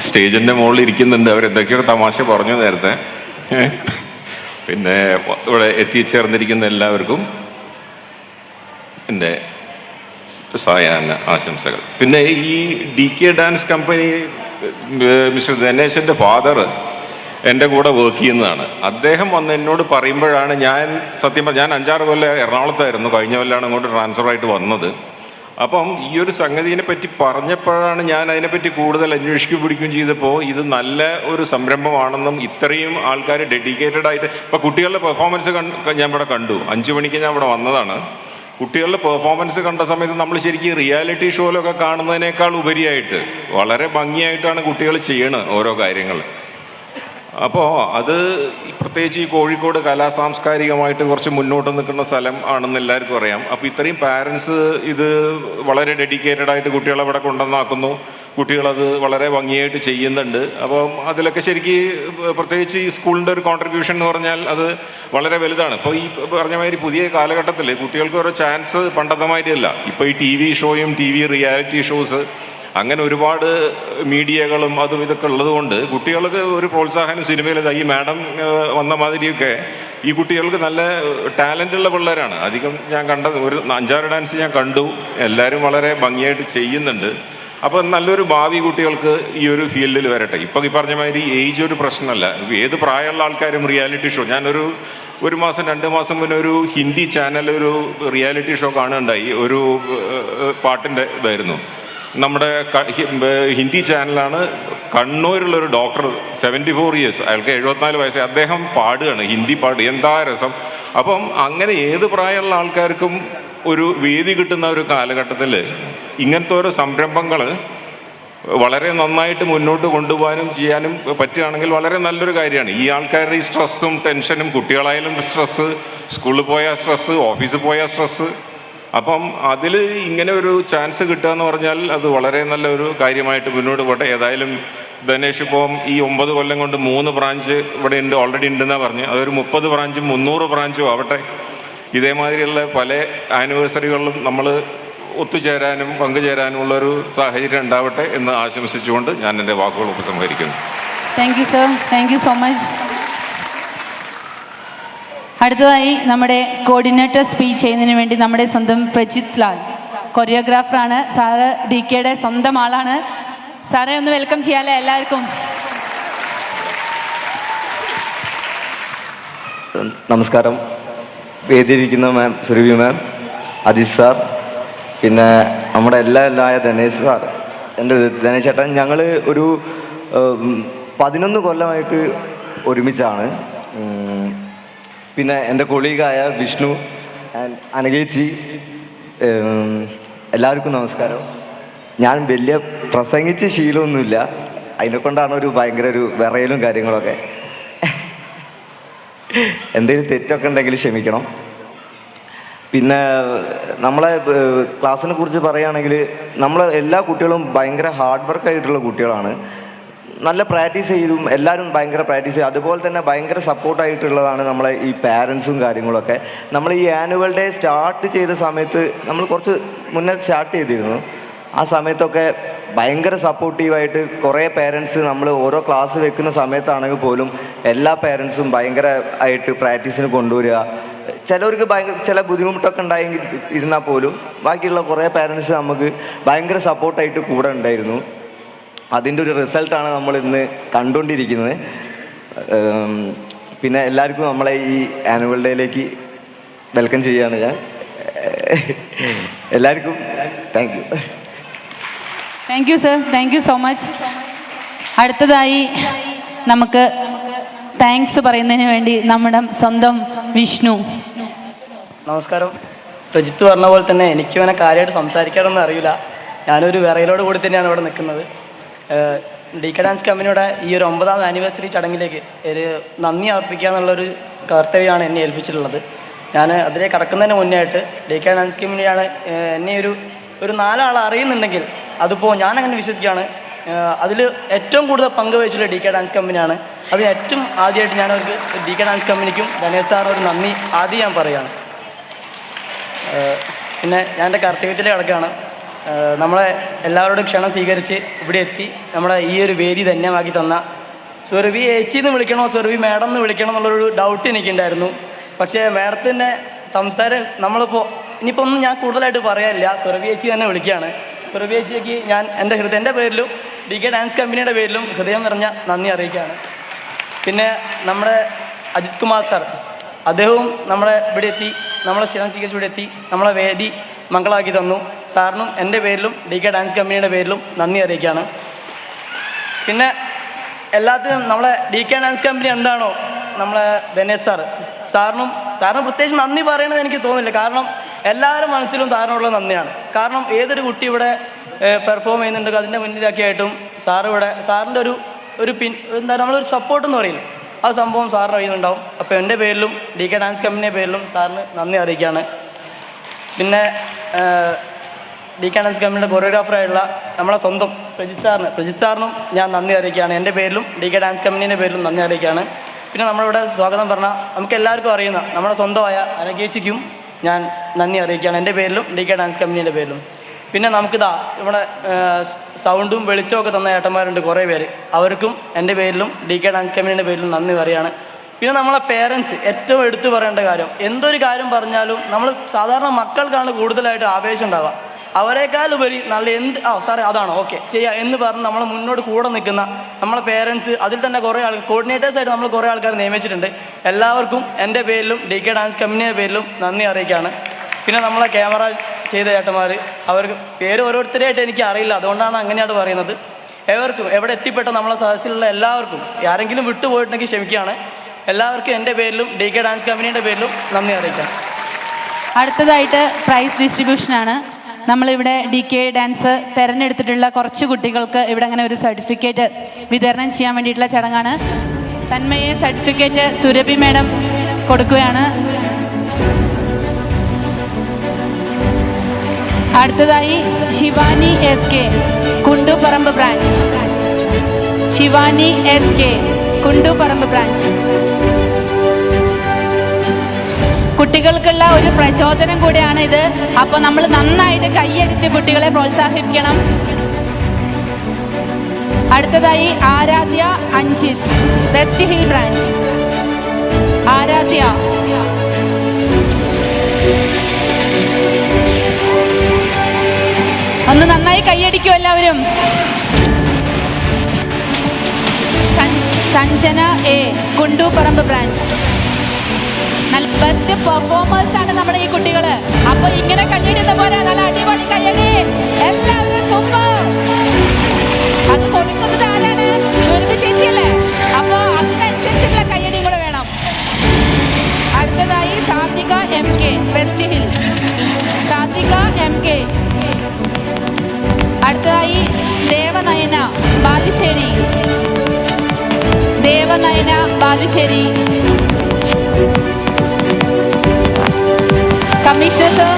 സ്റ്റേജിൻ്റെ മുകളിൽ ഇരിക്കുന്നുണ്ട്. അവരെന്തൊക്കെയോ തമാശ പറഞ്ഞു നേരത്തെ. പിന്നെ ഇവിടെ എത്തിച്ചേർന്നിരിക്കുന്ന എല്ലാവർക്കും എൻ്റെ സായാഹ്ന ആശംസകൾ. പിന്നെ ഈ DK ഡാൻസ് കമ്പനി മിസ്റ്റർ ധനേശൻ്റെ ഫാദർ എൻ്റെ കൂടെ വർക്ക് ചെയ്യുന്നതാണ്. അദ്ദേഹം വന്ന് എന്നോട് പറയുമ്പോഴാണ് സത്യം ഞാൻ 5-6 കൊല്ലം എറണാകുളത്തായിരുന്നു, കഴിഞ്ഞ കൊല്ലമാണ് അങ്ങോട്ട് ട്രാൻസ്ഫർ ആയിട്ട് വന്നത്. അപ്പം ഈ ഒരു സംഗതിയെ പറ്റി പറഞ്ഞപ്പോഴാണ് ഞാൻ അതിനെപ്പറ്റി കൂടുതൽ അന്വേഷിക്കുകയും പിടിക്കുകയും ചെയ്തപ്പോൾ ഇത് നല്ല ഒരു സംരംഭമാണെന്നും ഇത്രയും ആൾക്കാർ ഡെഡിക്കേറ്റഡ് ആയിട്ട് ഇപ്പോൾ കുട്ടികളുടെ പെർഫോമൻസ് ഞാൻ ഇവിടെ കണ്ടു. 5 മണിക്ക് ഞാൻ ഇവിടെ വന്നതാണ്. കുട്ടികളുടെ പെർഫോമൻസ് കണ്ട സമയത്ത് നമ്മൾ ശരിക്കും റിയാലിറ്റി ഷോയിലൊക്കെ കാണുന്നതിനേക്കാൾ ഉപരിയായിട്ട് വളരെ ഭംഗിയായിട്ടാണ് കുട്ടികൾ ചെയ്യണത് ഓരോ കാര്യങ്ങൾ. അപ്പോൾ അത് പ്രത്യേകിച്ച് ഈ കോഴിക്കോട് കലാസാംസ്കാരികമായിട്ട് കുറച്ച് മുന്നോട്ട് നിൽക്കുന്ന സ്ഥലം ആണെന്ന് എല്ലാവർക്കും അറിയാം. അപ്പോൾ ഇത്രയും പാരൻസ് ഇത് വളരെ ഡെഡിക്കേറ്റഡ് ആയിട്ട് കുട്ടികളെ ഇവിടെ കൊണ്ടുവന്നാക്കുന്നു. കുട്ടികളത് വളരെ ഭംഗിയായിട്ട് ചെയ്യുന്നുണ്ട്. അപ്പം അതിലൊക്കെ ശരിക്ക് പ്രത്യേകിച്ച് ഈ സ്കൂളിൻ്റെ ഒരു കോൺട്രിബ്യൂഷൻ എന്ന് പറഞ്ഞാൽ അത് വളരെ വലുതാണ്. ഇപ്പോൾ ഈ പറഞ്ഞ മാതിരി പുതിയ കാലഘട്ടത്തിൽ കുട്ടികൾക്ക് ഓരോ ചാൻസ് പണ്ടത്തെ മാതിരിയല്ല. ഇപ്പോൾ ഈ TV ഷോയും TV റിയാലിറ്റി ഷോസ് അങ്ങനെ ഒരുപാട് മീഡിയകളും അതും ഇതൊക്കെ ഉള്ളതുകൊണ്ട് കുട്ടികൾക്ക് ഒരു പ്രോത്സാഹനം സിനിമയിൽ ഈ മാഡം വന്ന മാതിരിയൊക്കെ ഈ കുട്ടികൾക്ക് നല്ല ടാലൻ്റുള്ള പിള്ളേരാണ്. അധികം ഞാൻ കണ്ടത് ഒരു 5-6 ഡാൻസ് ഞാൻ കണ്ടു. എല്ലാവരും വളരെ ഭംഗിയായിട്ട് ചെയ്യുന്നുണ്ട്. അപ്പോൾ നല്ലൊരു ഭാവി കുട്ടികൾക്ക് ഈ ഒരു ഫീൽഡിൽ വരട്ടെ. ഇപ്പോൾ ഈ പറഞ്ഞ മാതിരി ഏജ് ഒരു പ്രശ്നമല്ല. ഏത് പ്രായമുള്ള ആൾക്കാരും റിയാലിറ്റി ഷോ, ഞാനൊരു 1 മാസം 2 മാസം മുന്നേ ഒരു ഹിന്ദി ചാനൽ ഒരു റിയാലിറ്റി ഷോ കാണുകയുണ്ടായി. ഒരു പാട്ടിൻ്റെ ഇതായിരുന്നു. നമ്മുടെ ഹിന്ദി ചാനലാണ്. കണ്ണൂരുള്ളൊരു ഡോക്ടർ 74 ഇയേഴ്സ്, അയാൾക്ക് 74 വയസ്സ്, അദ്ദേഹം പാടുകയാണ് ഹിന്ദി പാട്ട്. എന്താ രസം. അപ്പം അങ്ങനെ ഏത് പ്രായമുള്ള ആൾക്കാർക്കും ഒരു വേദി കിട്ടുന്ന ഒരു കാലഘട്ടത്തിൽ ഇങ്ങനത്തെ ഓരോ സംരംഭങ്ങൾ വളരെ നന്നായിട്ട് മുന്നോട്ട് കൊണ്ടുപോകാനും ചെയ്യാനും പറ്റുകയാണെങ്കിൽ വളരെ നല്ലൊരു കാര്യമാണ്. ഈ ആൾക്കാരുടെ ഈ സ്ട്രെസ്സും ടെൻഷനും, കുട്ടികളായാലും സ്ട്രെസ്സ്, സ്കൂളിൽ പോയാൽ സ്ട്രെസ്സ്, ഓഫീസിൽ പോയാൽ സ്ട്രെസ്സ്, അപ്പം അതിൽ ഇങ്ങനെ ഒരു ചാൻസ് കിട്ടുക എന്ന് പറഞ്ഞാൽ അത് വളരെ നല്ലൊരു കാര്യമായിട്ട് മുന്നോട്ട് പോട്ടെ. ഏതായാലും ധനേഷ് ഇപ്പം ഈ 9 കൊല്ലം കൊണ്ട് 3 ബ്രാഞ്ച് ഇവിടെ ഉണ്ട്, ഓൾറെഡി ഉണ്ടെന്നാണ് പറഞ്ഞു. അതൊരു 30 ബ്രാഞ്ചും 300 ബ്രാഞ്ചും ആവട്ടെ. ഇതേമാതിരിയുള്ള പല ആനിവേഴ്സറികളിലും നമ്മൾ ഒത്തുചേരാനും പങ്കുചേരാനുമുള്ളൊരു സാഹചര്യം ഉണ്ടാവട്ടെ എന്ന് ആശംസിച്ചുകൊണ്ട് ഞാൻ എൻ്റെ വാക്കുകൾ ഉപസംഹരിക്കുന്നു. Thank you sir, thank you so much. അടുത്തതായി നമ്മുടെ കോർഡിനേറ്റർ സ്പീച്ച് ചെയ്യുന്നതിന് വേണ്ടി നമ്മുടെ സ്വന്തം പ്രജിത് ലാൽ, കൊറിയോഗ്രാഫറാണ്. സാറ് DKയുടെ സ്വന്തം ആളാണ്. സാറെ ഒന്ന് വെൽക്കം ചെയ്യാമല്ലേ എല്ലാവർക്കും. നമസ്കാരം. വേദിയിരിക്കുന്ന ma'am, Surabhi ma'am, Ajith sir, പിന്നെ നമ്മുടെ എല്ലായ ധനേഷ് സാർ, എൻ്റെ ധനേഷ് ചേട്ടൻ, ഞങ്ങൾ ഒരു 11 കൊല്ലമായിട്ട് ഒരുമിച്ചാണ്. പിന്നെ എൻ്റെ കൊളീഗായ വിഷ്ണു ആൻഡ് അനഘേച്ചി, എല്ലാവർക്കും നമസ്കാരം. ഞാൻ വലിയ പ്രസംഗിച്ച് ശീലമൊന്നുമില്ല, അതിനെക്കൊണ്ടാണ് ഒരു ഭയങ്കര ഒരു വിറയലും കാര്യങ്ങളൊക്കെ. എന്തെങ്കിലും തെറ്റൊക്കെ ഉണ്ടെങ്കിൽ ക്ഷമിക്കണം. പിന്നെ നമ്മളെ ക്ലാസ്സിനെ കുറിച്ച് പറയുകയാണെങ്കിൽ നമ്മൾ എല്ലാ കുട്ടികളും ഭയങ്കര ഹാർഡ് വർക്കായിട്ടുള്ള കുട്ടികളാണ്. നല്ല പ്രാക്ടീസ് ചെയ്തും എല്ലാവരും ഭയങ്കര പ്രാക്ടീസ് ചെയ്യും. അതുപോലെ തന്നെ ഭയങ്കര സപ്പോർട്ടായിട്ടുള്ളതാണ് നമ്മളെ ഈ പാരൻസും കാര്യങ്ങളൊക്കെ. നമ്മൾ ഈ ആനുവൽ ഡേ സ്റ്റാർട്ട് ചെയ്ത സമയത്ത് നമ്മൾ കുറച്ച് മുന്നേ സ്റ്റാർട്ട് ചെയ്തിരുന്നു. ആ സമയത്തൊക്കെ ഭയങ്കര സപ്പോർട്ടീവായിട്ട് കുറേ പേരൻസ്, നമ്മൾ ഓരോ ക്ലാസ് വെക്കുന്ന സമയത്താണെങ്കിൽ പോലും എല്ലാ പേരൻസും ഭയങ്കര ആയിട്ട് പ്രാക്ടീസിന് കൊണ്ടുവരിക. ചിലവർക്ക് ചില ബുദ്ധിമുട്ടൊക്കെ ഉണ്ടായെങ്കിൽ ഇരുന്നാൽ പോലും ബാക്കിയുള്ള കുറേ പേരൻസ് നമുക്ക് ഭയങ്കര സപ്പോർട്ടായിട്ട് കൂടെ ഉണ്ടായിരുന്നു. അതിൻ്റെ ഒരു റിസൾട്ടാണ് നമ്മൾ ഇന്ന് കണ്ടുകൊണ്ടിരിക്കുന്നത്. പിന്നെ എല്ലാവർക്കും നമ്മളെ ഈ ആനുവൽ ഡേയിലേക്ക് വെൽക്കം ചെയ്യുകയാണ് ഞാൻ. എല്ലാവർക്കും thank you. Thank you sir, thank you so much. അടുത്തതായി നമുക്ക് താങ്ക്സ് പറയുന്നതിന് വേണ്ടി നമ്മുടെ സ്വന്തം വിഷ്ണു. നമസ്കാരം. പ്രജിത്ത് പറഞ്ഞ പോലെ തന്നെ എനിക്കും അങ്ങനെ കാര്യമായിട്ട് സംസാരിക്കാനൊന്നും അറിയില്ല. ഞാനൊരു വിറയിലോട് കൂടി തന്നെയാണ് ഇവിടെ നിൽക്കുന്നത്. DK ഡാൻസ് കമ്പനിയുടെ ഈ ഒരു 9ാം ആനിവേഴ്സറി ചടങ്ങിലേക്ക് ഒരു നന്ദി അർപ്പിക്കുക എന്നുള്ളൊരു കർത്തവ്യമാണ് എന്നെ ഏൽപ്പിച്ചിട്ടുള്ളത്. ഞാൻ അതിലേക്ക് കടക്കുന്നതിന് മുന്നേ ആയിട്ട് DK ഡാൻസ് കമ്പനിയാണ് എന്നെ ഒരു 4 ആൾ അറിയുന്നുണ്ടെങ്കിൽ അതിപ്പോൾ ഞാനങ്ങനെ വിശ്വസിക്കുകയാണ്, അതിൽ ഏറ്റവും കൂടുതൽ പങ്ക് വഹിച്ചിട്ടുള്ള DK ഡാൻസ് കമ്പനിയാണ്. അത് ഏറ്റവും ആദ്യമായിട്ട് ഞാനവർക്ക് DK ഡാൻസ് കമ്പനിക്കും ധനേഷ് സാറിന് ഒരു നന്ദി ആദ്യം ഞാൻ പറയുകയാണ്. പിന്നെ ഞാൻ എൻ്റെ കർത്തവ്യത്തിലേക്ക് കിടക്കുകയാണ്. നമ്മളെ എല്ലാവരോടും ക്ഷണം സ്വീകരിച്ച് ഇവിടെ എത്തി നമ്മളെ ഈ ഒരു വേദി ധന്യമാക്കി തന്ന സുരഭി ഏച്ചി എന്ന് വിളിക്കണോ സുരഭി മാഡം എന്ന് വിളിക്കണോ എന്നുള്ളൊരു ഡൗട്ട് എനിക്കുണ്ടായിരുന്നു. പക്ഷേ മാഡത്തിൻ്റെ സംസാരം ഇനിയിപ്പോൾ ഒന്നും ഞാൻ കൂടുതലായിട്ട് പറയാനില്ല, സുരഭി ഏച്ചി തന്നെ വിളിക്കുകയാണ്. സുരഭി ഏച്ചിക്ക് ഞാൻ എൻ്റെ പേരിലും DK ഡാൻസ് കമ്പനിയുടെ പേരിലും ഹൃദയം നിറഞ്ഞ നന്ദി അറിയിക്കുകയാണ്. പിന്നെ നമ്മുടെ അജിത് കുമാർ സാർ, അദ്ദേഹവും നമ്മളെ ഇവിടെ എത്തി, നമ്മളെ ക്ഷണം സ്വീകരിച്ച് ഇവിടെ എത്തി നമ്മളെ വേദി മംഗളമാക്കി തന്നു. സാറിനും എൻ്റെ പേരിലും DK ഡാൻസ് കമ്പനിയുടെ പേരിലും നന്ദി അറിയിക്കുകയാണ്. പിന്നെ എല്ലാത്തിനും നമ്മളെ DK ഡാൻസ് കമ്പനി എന്താണോ നമ്മളെ ധനേഷ് സാറിനും പ്രത്യേകിച്ച് നന്ദി പറയണമെന്ന് എനിക്ക് തോന്നുന്നില്ല. കാരണം എല്ലാവരും മനസ്സിലും സാറിനുള്ള നന്ദിയാണ്. കാരണം ഏതൊരു കുട്ടി ഇവിടെ പെർഫോം ചെയ്യുന്നുണ്ടെങ്കിൽ അതിൻ്റെ മുന്നിലൊക്കെയായിട്ടും സാറിൻ്റെ ഒരു നമ്മളൊരു സപ്പോർട്ടെന്ന് പറയില്ല, ആ സംഭവം സാറിന് അറിയുന്നുണ്ടാവും. അപ്പോൾ എൻ്റെ പേരിലും DK ഡാൻസ് കമ്പനിയുടെ പേരിലും സാറിന് നന്ദി അറിയിക്കുകയാണ്. പിന്നെ DK ഡാൻസ് കമ്പനിയുടെ കൊറിയോഗ്രാഫറായിട്ടുള്ള നമ്മളെ സ്വന്തം പ്രജിത് സാറിനും ഞാൻ നന്ദി അറിയിക്കുകയാണ്. എൻ്റെ പേരിലും DK ഡാൻസ് കമ്പനീൻ്റെ പേരിലും നന്ദി അറിയിക്കുകയാണ്. പിന്നെ നമ്മളിവിടെ സ്വാഗതം പറഞ്ഞ നമുക്ക് എല്ലാവർക്കും അറിയുന്ന നമ്മുടെ സ്വന്തമായ അനഘേച്ചിക്കും ഞാൻ നന്ദി അറിയിക്കുകയാണ്, എൻ്റെ പേരിലും DK ഡാൻസ് കമ്പനീൻ്റെ പേരിലും. പിന്നെ നമുക്കിതാ ഇവിടെ സൗണ്ടും വെളിച്ചവും ഒക്കെ തന്ന ഏട്ടന്മാരുണ്ട് കുറേ പേര്, അവർക്കും എൻ്റെ പേരിലും DK ഡാൻസ് കമ്പനീൻ്റെ പേരിലും നന്ദി പറയുകയാണ്. പിന്നെ നമ്മളെ പേരൻസ് ഏറ്റവും എടുത്തു പറയേണ്ട കാര്യം, എന്തൊരു കാര്യം പറഞ്ഞാലും നമ്മൾ സാധാരണ മക്കൾക്കാണ് കൂടുതലായിട്ട് ആവേശം ഉണ്ടാവുക. അവരെക്കാൾ ഉപരി നല്ല സാറേ അതാണോ ഓക്കെ ചെയ്യാം എന്ന് പറഞ്ഞ് നമ്മൾ മുന്നോട്ട് കൂടെ നിൽക്കുന്ന നമ്മളെ പേരൻസ്, അതിൽ തന്നെ കുറേ കോർഡിനേറ്റേഴ്സായിട്ട് നമ്മൾ കുറേ ആൾക്കാർ നിയമിച്ചിട്ടുണ്ട്. എല്ലാവർക്കും എൻ്റെ പേരിലും DK ഡാൻസ് കമ്പനിയുടെ പേരിലും നന്ദി അറിയിക്കുകയാണ്. പിന്നെ നമ്മളെ ക്യാമറ ചെയ്ത ചേട്ടന്മാർ, അവർക്ക് പേര് ഓരോരുത്തരെയായിട്ട് എനിക്ക് അറിയില്ല, അതുകൊണ്ടാണ് അങ്ങനെയാണ് പറയുന്നത്. എവർക്കും എവിടെ എത്തിപ്പെട്ട നമ്മളെ സദസ്സിലുള്ള എല്ലാവർക്കും ആരെങ്കിലും വിട്ടുപോയിട്ടുണ്ടെങ്കിൽ ക്ഷമിക്കുകയാണ്. എല്ലാവർക്കും എൻ്റെ പേരിലും DK ഡാൻസ് കമ്പനിയുടെ പേരിലും നന്ദി അറിയിക്കാം. അടുത്തതായിട്ട് പ്രൈസ് ഡിസ്ട്രിബ്യൂഷനാണ്. നമ്മളിവിടെ DK ഡാൻസ് തിരഞ്ഞെടുത്തിട്ടുള്ള കുറച്ച് കുട്ടികൾക്ക് ഇവിടെ അങ്ങനെ ഒരു സർട്ടിഫിക്കറ്റ് വിതരണം ചെയ്യാൻ വേണ്ടിയിട്ടുള്ള ചടങ്ങാണ്. തന്മയെ സർട്ടിഫിക്കറ്റ് സുരഭി മാഡം കൊടുക്കുകയാണ്. അടുത്തതായി Shivani SK Kunduparamba branch. Shivani SK Kunduparamba branch. കുട്ടികൾക്കുള്ള ഒരു പ്രചോദനം കൂടിയാണ് ഇത്. അപ്പോൾ നമ്മൾ നന്നായിട്ട് കൈയടിച്ച് കുട്ടികളെ പ്രോത്സാഹിപ്പിക്കണം. അടുത്തതായി Aaradhya Anjith, west hill branch. Aaradhya. ഒന്ന് നന്നായി കൈയടിക്കൂ എല്ലാവരും. Sanjana A, Kunduparamba branch. നല്ല ബെസ്റ്റ് പെർഫോമേഴ്സ് ആണ് നമ്മുടെ ഈ കുട്ടികള്. അപ്പൊ ഇങ്ങനെ കയ്യടിയുന്ന പോലെ നല്ല അടിപൊളി കയ്യടി എല്ലാവരും. സൂപ്പർ. അത് കൊടുക്കുന്നത് ആരാണ്? സുരഭി ചേച്ചിയല്ലേ? അപ്പൊ അതിനനുസരിച്ചുള്ള കയ്യടിയും കൂടെ വേണം. അടുത്തതായി Sathvika M K, west hill. Sathvika M K. അടുത്തതായി ദേവനയന ബാലുശ്ശേരി. ദേവനയന ബാലുശ്ശേരി. Commissioner sir.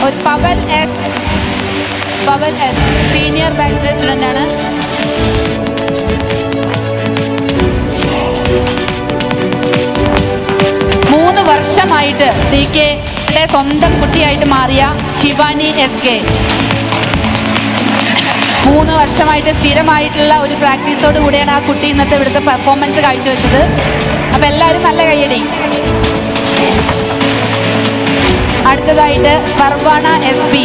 ഒരു Paval S. Paval S senior bachelor student ആണ്. വർഷമായിട്ട് ഡി കെയുടെ സ്വന്തം കുട്ടിയായിട്ട് മാറിയ ശിവാനി എസ് കെ. 3 വർഷമായിട്ട് സ്ഥിരമായിട്ടുള്ള ഒരു പ്രാക്ടീസോട് കൂടിയാണ് ആ കുട്ടി ഇന്നത്തെ ഇവിടുത്തെ പെർഫോമൻസ് കാഴ്ചവെച്ചത്. അപ്പം എല്ലാവരും നല്ല കയ്യടി. അടുത്തതായിട്ട് Parvana S P.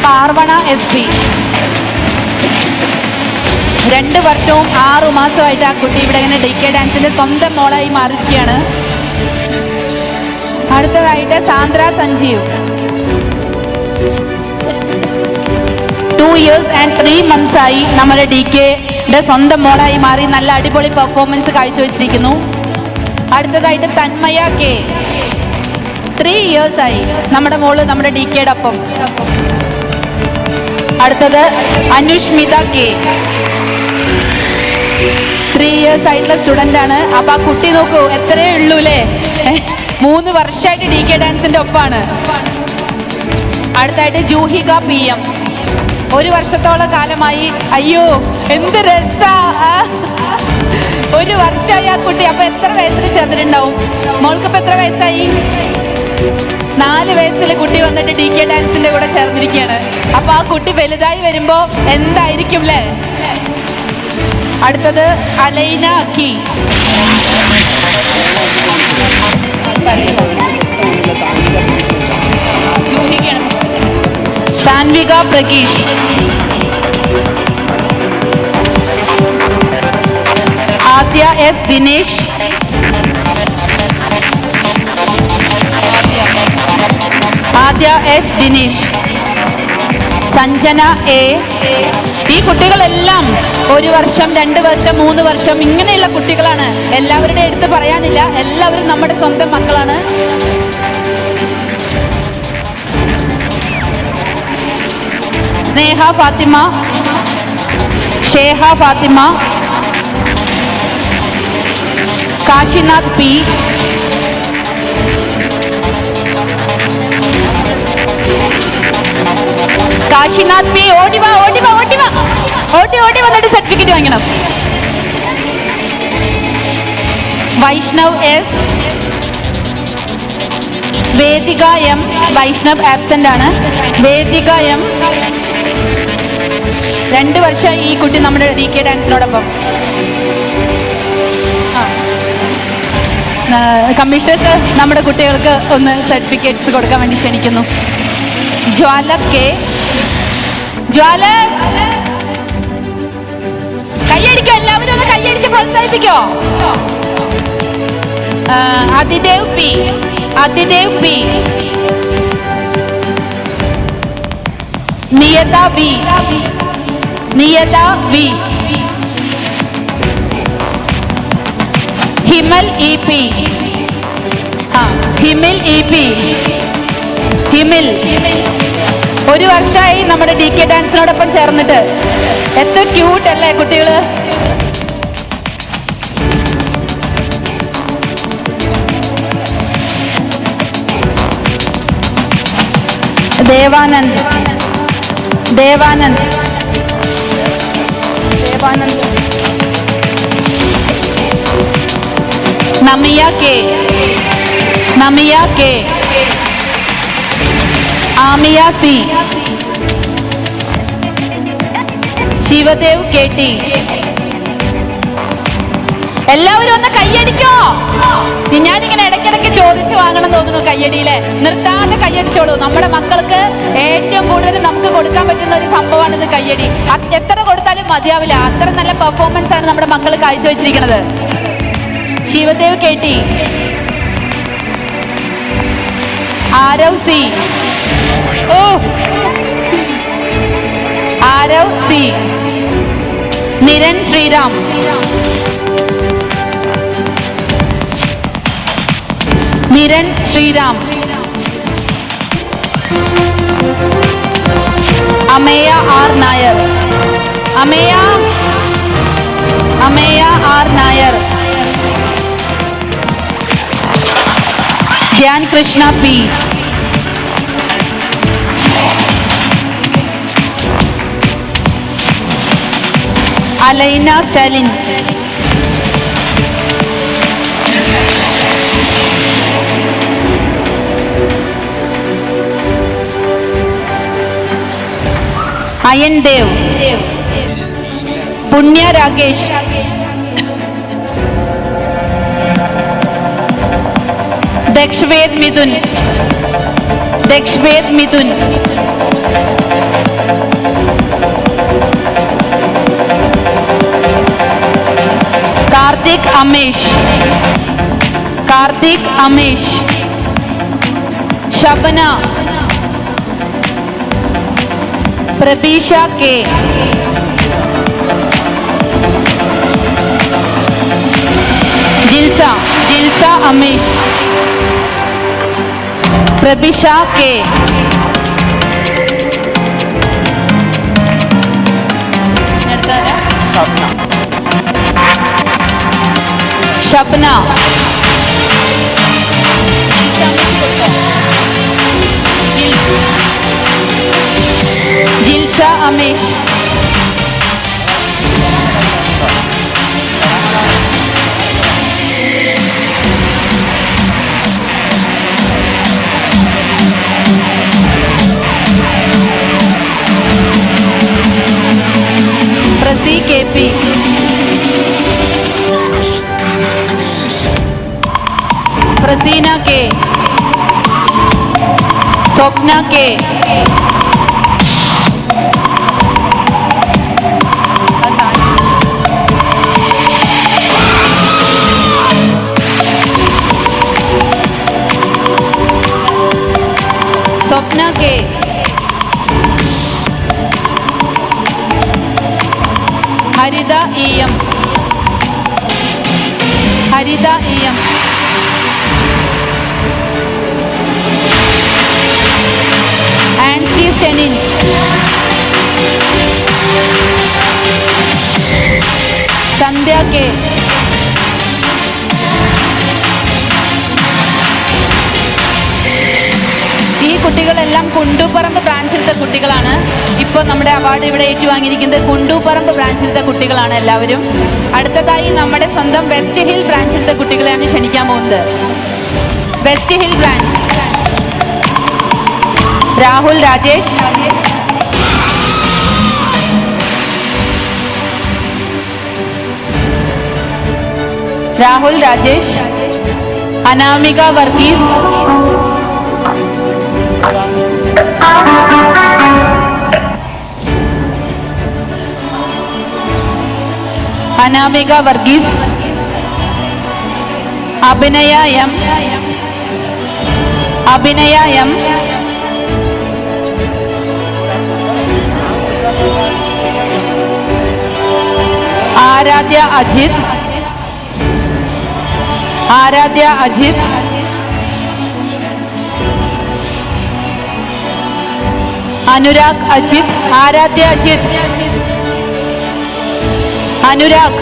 Parvana S P. 2 വർഷവും 6 മാസമായിട്ട് ആ കുട്ടി ഇവിടെ ഇങ്ങനെ ഡി കെ ഡാൻസിന്റെ സ്വന്തം മോളായി മാറിയിരിക്കുകയാണ്. അടുത്തതായിട്ട് Sandra Sanjeev. 2 years and 3 months ആയി നമ്മുടെ ഡി കെയുടെ സ്വന്തം മോളായി മാറി നല്ല അടിപൊളി പെർഫോമൻസ് കാഴ്ചവെച്ചിരിക്കുന്നു. അടുത്തതായിട്ട് തന്മയ കെ. 3 years ആയി നമ്മുടെ മോള് നമ്മുടെ ഡി കെയുടെ ഒപ്പം. അടുത്തത് അനുഷ്മിത കെ. 3 years ആയിട്ടുള്ള സ്റ്റുഡൻ്റ് ആണ്. അപ്പൊ ആ കുട്ടി നോക്കൂ, എത്രയേ ഉള്ളൂ അല്ലേ? 3 വർഷമായിട്ട് ഡി കെ ഡാൻസിന്റെ ഒപ്പാണ്. അടുത്തായിട്ട് ജൂഹിക പി എം. 1 വർഷത്തോളം കാലമായി. അയ്യോ എന്ത് രസാ! 1 വർഷമായി ആ കുട്ടി. അപ്പൊ എത്ര വയസ്സിൽ ചേർന്നിട്ടുണ്ടാവും? മോൾക്കിപ്പോ എത്ര വയസ്സായി? 4 വയസ്സിൽ കുട്ടി വന്നിട്ട് ഡി കെ ഡാൻസിന്റെ കൂടെ ചേർന്നിരിക്കുകയാണ്. അപ്പൊ ആ കുട്ടി വലുതായി വരുമ്പോ എന്തായിരിക്കും അല്ലേ? അടുത്തത് അലൈന അഖി. സാൻവിക പ്രഗീഷ്. ആദ്യ എസ് ദിനേശ്. ആദ്യ എസ് ദിനേശ്. സഞ്ജന എ. ഈ കുട്ടികളെല്ലാം 1 വർഷം 2 വർഷം 3 വർഷം ഇങ്ങനെയുള്ള കുട്ടികളാണ്. എല്ലാവരുടെ എടുത്ത് പറയാനില്ല, എല്ലാവരും നമ്മുടെ സ്വന്തം മക്കളാണ്. സ്നേഹ ഫാത്തിമ, ഷേഹ ഫാത്തിമ, കാശിനാഥ് പി, കാശിനാഥ് പി. ഓടിവാ ഓടിവാ ഓടിവാ, ഓടി ഓടി വന്നിട്ട് സർട്ടിഫിക്കറ്റ് വാങ്ങണം. വൈഷ്ണവ് എസ്. വേദിക എം. വൈഷ്ണവ് ആബ്സെന്റ് ആണ്. വേദിക എം. 2 വർഷമായി ഈ കുട്ടി നമ്മുടെ ഡി കെ ഡാൻസിനോടൊപ്പം. കമ്മീഷണർ സർ നമ്മുടെ കുട്ടികൾക്ക് ഒന്ന് സർട്ടിഫിക്കറ്റ്സ് കൊടുക്കാൻ വേണ്ടി ക്ഷണിക്കുന്നു. ജ്വാല കെ. ജ്വാല കൈയടിക്കോ, എല്ലാവരും ഒന്ന് കൈയടിച്ച് പ്രോത്സാഹിപ്പിക്കോ. Athidev P. Athidev P. Niyatha B. Niyatha B. Himal E P. Himil E P. Himil 1 വർഷമായി നമ്മുടെ ഡി കെ ഡാൻസിനോടൊപ്പം ചേർന്നിട്ട്. എത്ര ക്യൂട്ട് അല്ലേ കുട്ടികള്? Devanand. Devanand. Devanand. Namiya K, Namiya K, Aamiya C, Shivadev K T. എല്ലാവരും ഒന്ന് കയ്യടിക്കോ? ഞാനിങ്ങനെ ഇടയ്ക്കിടയ്ക്ക് ചോദിച്ചു വാങ്ങണം തോന്നുന്നു കയ്യടിയിലെ. നിർത്താതെ കയ്യടിച്ചോളൂ. നമ്മുടെ മക്കൾക്ക് ഏറ്റവും കൂടുതൽ നമുക്ക് കൊടുക്കാൻ പറ്റുന്ന ഒരു സംഭവമാണ് ഇത്, കയ്യടി. എത്ര കൊടുത്താലും മതിയാവില്ല. അത്ര നല്ല പെർഫോമൻസ് ആണ് നമ്മുടെ മക്കൾ കാഴ്ചവെച്ചിരിക്കുന്നത്. Shivadev K T, Aarav C, ഓ Aarav C, Niran Sreeram, Niran Sreeram, Ameya R Nair, Ameya, Ameya R Nair, Dhyan Krishna P, Alaina Stalin, Ayan Dev, Punya Rakesh, Dakshaved Mithun, Dakshaved Mithun, Karthik Amesh, Karthik Amesh, Shabana, Pratheesha K, Jilsa, Jilsa Amesh, Prabisha K, Shabna, Jilsha Amesh, Prasi K P, Praseena K, Swapna K, Swapna K, Haritha E M, Haritha E M, Ancy Stenin, സന്ധ്യ കെ, ഈ കുട്ടികളെല്ലാം കുണ്ടൂപ്പറമ്പ് ബ്രാഞ്ചിലത്തെ കുട്ടികളാണ്. ഇപ്പോൾ നമ്മുടെ അവാർഡ് ഇവിടെ ഏറ്റുവാങ്ങിയിരിക്കുന്നത് കുണ്ടൂപ്പറമ്പ് ബ്രാഞ്ചിലത്തെ കുട്ടികളാണ് എല്ലാവരും. അടുത്തതായി നമ്മുടെ സ്വന്തം വെസ്റ്റ് ഹിൽ ബ്രാഞ്ചിലത്തെ കുട്ടികളെയാണ് ക്ഷണിക്കാൻ പോകുന്നത്. West hill branch, Rahul Rajesh, Rahul Rajesh, Anamika Varghese, Anamika Varghese, Abhinaya M, Abhinaya M, Aaradhya Ajith, Aaradhya Ajith, Anurag Ajith, Aaradhya Ajith, Anurag,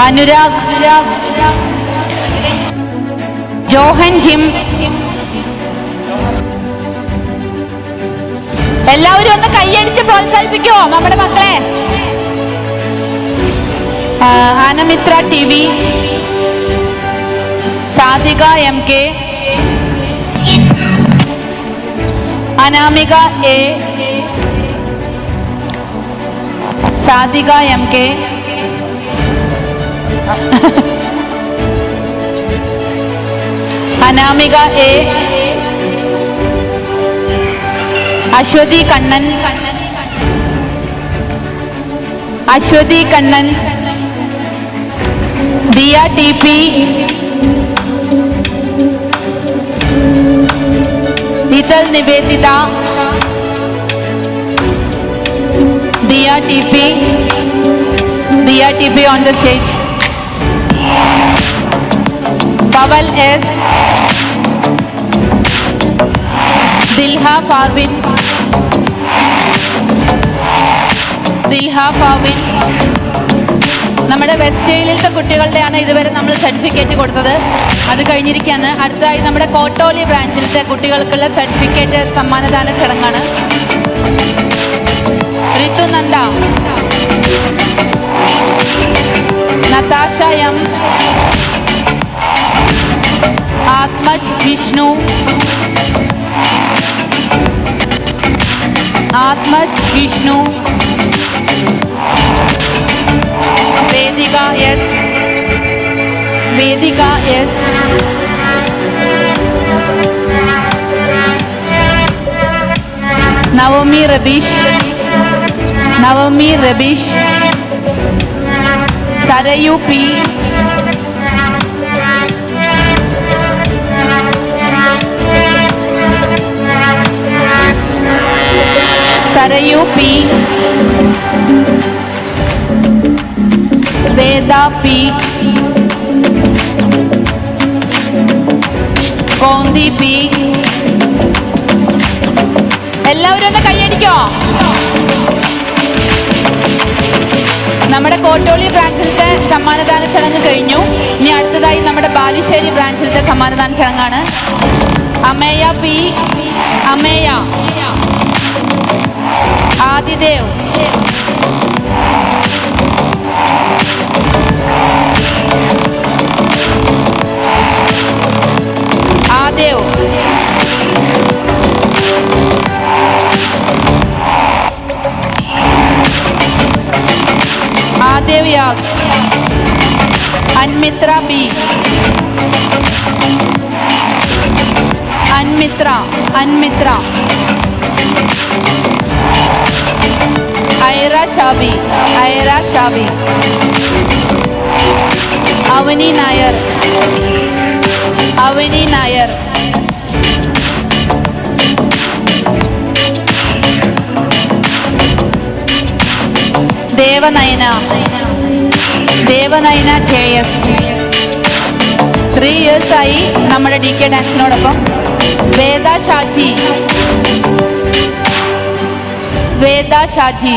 Anurag, Johan Jim, എല്ലാവരും ഒന്ന് കൈയടിച്ച് പ്രോത്സാഹിപ്പിക്കുമോ നമ്മുടെ മക്കളെ? Anamitra TV, Sadhika MK, Anamika A, Sadhika MK, Anamika A, Aswathy Kannan, Aswathy Kannan, Diya TP, ഇതൽ Niveditha, Diya TP, Diya TP on the stage, Pavel S, Dilha Farvin, Dilha Farvin. നമ്മുടെ വെസ്റ്റ് ജയിലിലത്തെ കുട്ടികളുടെയാണ് ഇതുവരെ നമ്മൾ സർട്ടിഫിക്കറ്റ് കൊടുത്തത്. അത് കഴിഞ്ഞിരിക്കുകയാണ്. അടുത്തതായി നമ്മുടെ കോട്ടോലി ബ്രാഞ്ചിലത്തെ കുട്ടികൾക്കുള്ള സർട്ടിഫിക്കറ്റ് സമ്മാനദാന ചടങ്ങാണ്. ഋതു നന്ദ, നതാഷ M, ആത്മജ് വിഷ്ണു, ആത്മജ് വിഷ്ണു, വേദിക S, വേദിക S, Navami Rabeesh, Navami Rabeesh, Sarayu P, Sarayu P, വേദ P, കോന്തി P. എല്ലാവരും ഒന്ന് കൈയടിക്കോ? നമ്മുടെ കോട്ടോളി ബ്രാഞ്ചിലത്തെ സമ്മാനദാന ചടങ്ങ് കഴിഞ്ഞു. ഇനി അടുത്തതായി നമ്മുടെ ബാലുശ്ശേരി ബ്രാഞ്ചിലത്തെ സമ്മാനദാന ചടങ്ങാണ്. Ameya P, Ameya, Adidev, Adev, Adev Yag, Anmitra B, Anmitra, Anmitra, Aira Shabi, Aira Shabi, Avani Nair, Avani Nair, ദേവനയന, ദേവനയന JS. 3 years ആയി നമ്മുടെ DK ഡാൻസിനോടൊപ്പം. വേദ ഷാജി, വേദ ഷാജി,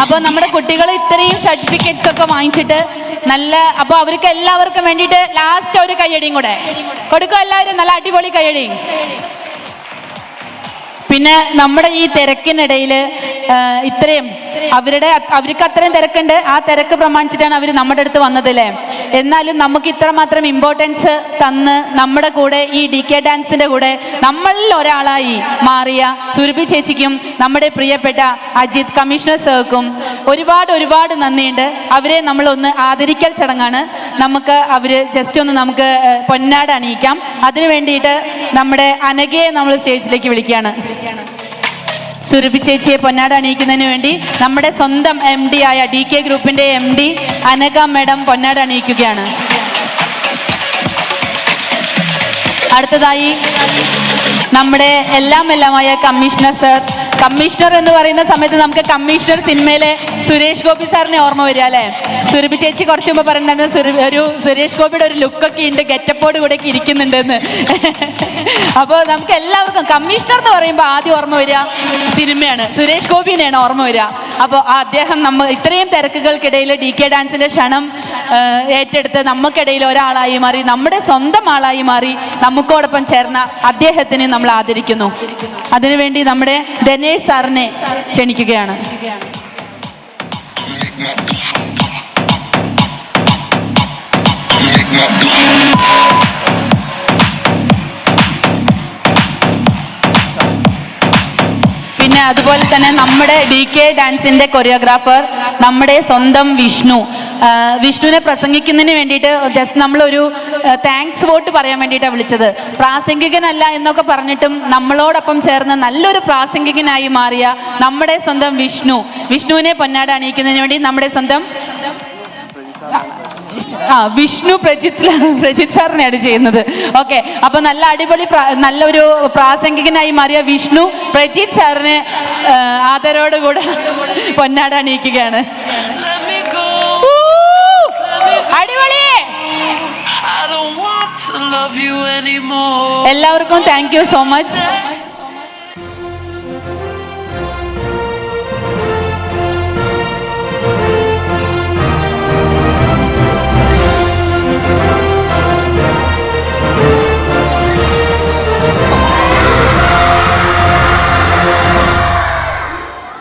അപ്പോൾ നമ്മുടെ കുട്ടികൾ ഇത്രയും സർട്ടിഫിക്കറ്റ്സ് ഒക്കെ വാങ്ങിച്ചിട്ട് നല്ല, അപ്പോൾ അവർക്ക് എല്ലാവർക്കും വേണ്ടിയിട്ട് ലാസ്റ്റ് ഒരു കയ്യടിയും കൂടെ കൊടുക്കും. എല്ലാവരും നല്ല അടിപൊളി കയ്യടി. പിന്നെ നമ്മുടെ ഈ തിരക്കിനിടയിൽ ഇത്രയും അവർക്ക് അത്രയും തിരക്കുണ്ട്. ആ തിരക്ക് പ്രമാണിച്ചിട്ടാണ് അവർ നമ്മുടെ അടുത്ത് വന്നതല്ലേ. എന്നാലും നമുക്ക് ഇത്രമാത്രം ഇമ്പോർട്ടൻസ് തന്ന് നമ്മുടെ കൂടെ ഈ DK ഡാൻസിൻ്റെ കൂടെ നമ്മളിൽ ഒരാളായി മാറിയ സുരഭി ചേച്ചിക്കും നമ്മുടെ പ്രിയപ്പെട്ട അജിത് കമ്മീഷണർ സാർക്കും ഒരുപാട് നന്ദിയുണ്ട്. അവരെ നമ്മളൊന്ന് ആദരിക്കൽ ചടങ്ങാണ്. നമുക്ക് അവർ ജസ്റ്റ് ഒന്ന് നമുക്ക് പൊന്നാട അണിയിക്കാം. അതിനു വേണ്ടിയിട്ട് നമ്മുടെ അനഘയെ നമ്മൾ സ്റ്റേജിലേക്ക് വിളിക്കുകയാണ്. സുരഭി ചേച്ചിയെ പൊന്നാട അണിയിക്കുന്നതിന് വേണ്ടി നമ്മുടെ സ്വന്തം MD ആയ DK ഗ്രൂപ്പിൻ്റെ MD അനഘ മേഡം പൊന്നാട അണിയിക്കുകയാണ്. അടുത്തതായി നമ്മുടെ എല്ലാമായ കമ്മീഷണർ സർ കമ്മീഷണർ എന്ന് പറയുന്ന സമയത്ത് നമുക്ക് കമ്മീഷണർ സിനിമയിലെ സുരേഷ് ഗോപി സാറിനെ ഓർമ്മ വരിക അല്ലേ? സുരഭി ചേച്ചി കുറച്ച് മുമ്പ് പറഞ്ഞിട്ടുണ്ടായിരുന്നു ഒരു സുരേഷ് ഗോപിയുടെ ഒരു ലുക്കൊക്കെ ഉണ്ട്, ഗെറ്റപ്പോട് കൂടെ ഒക്കെ ഇരിക്കുന്നുണ്ടെന്ന്. അപ്പോൾ നമുക്ക് എല്ലാവർക്കും കമ്മീഷണർ എന്ന് പറയുമ്പോൾ ആദ്യം ഓർമ്മ വരിക സിനിമയാണ്, സുരേഷ് ഗോപിനെയാണ് ഓർമ്മ വരിക. അപ്പോൾ അദ്ദേഹം ഇത്രയും തിരക്കുകൾക്കിടയിൽ DK ഡാൻസിന്റെ ക്ഷണം ഏറ്റെടുത്ത് നമുക്കിടയിൽ ഒരാളായി മാറി, നമ്മുടെ സ്വന്തം ആളായി മാറി നമുക്കോടൊപ്പം ചേർന്ന അദ്ദേഹത്തിനെ നമ്മൾ ആദരിക്കുന്നു. അതിനുവേണ്ടി നമ്മുടെ ധനേഷ് സാറിനെ ക്ഷണിക്കുകയാണ്. പിന്നെ അതുപോലെ തന്നെ നമ്മുടെ DK ഡാൻസിന്റെ കൊറിയോഗ്രാഫർ നമ്മുടെ സ്വന്തം വിഷ്ണുവിനെ പ്രസംഗിക്കുന്നതിന് വേണ്ടിയിട്ട് ജസ്റ്റ് നമ്മളൊരു താങ്ക്സ് വോട്ട് പറയാൻ വേണ്ടിയിട്ടാണ് വിളിച്ചത്. പ്രാസംഗികനല്ല എന്നൊക്കെ പറഞ്ഞിട്ടും നമ്മളോടൊപ്പം ചേർന്ന് നല്ലൊരു പ്രാസംഗികനായി മാറിയ നമ്മുടെ സ്വന്തം വിഷ്ണുവിനെ പൊന്നാട അണിയിക്കുന്നതിന് വേണ്ടി നമ്മുടെ സ്വന്തം വിഷ്ണു പ്രജിത് സാറിനെയാണ് ചെയ്യുന്നത്. ഓക്കെ, അപ്പൊ നല്ല അടിപൊളി നല്ലൊരു പ്രാസംഗികനായി മാറിയ വിഷ്ണു പ്രജിത് സാറിനെ ആദരോടുകൂടെ പൊന്നാട അണിയിക്കുകയാണ്. അടിപൊളി. എല്ലാവർക്കും താങ്ക് യു സോ മച്ച്.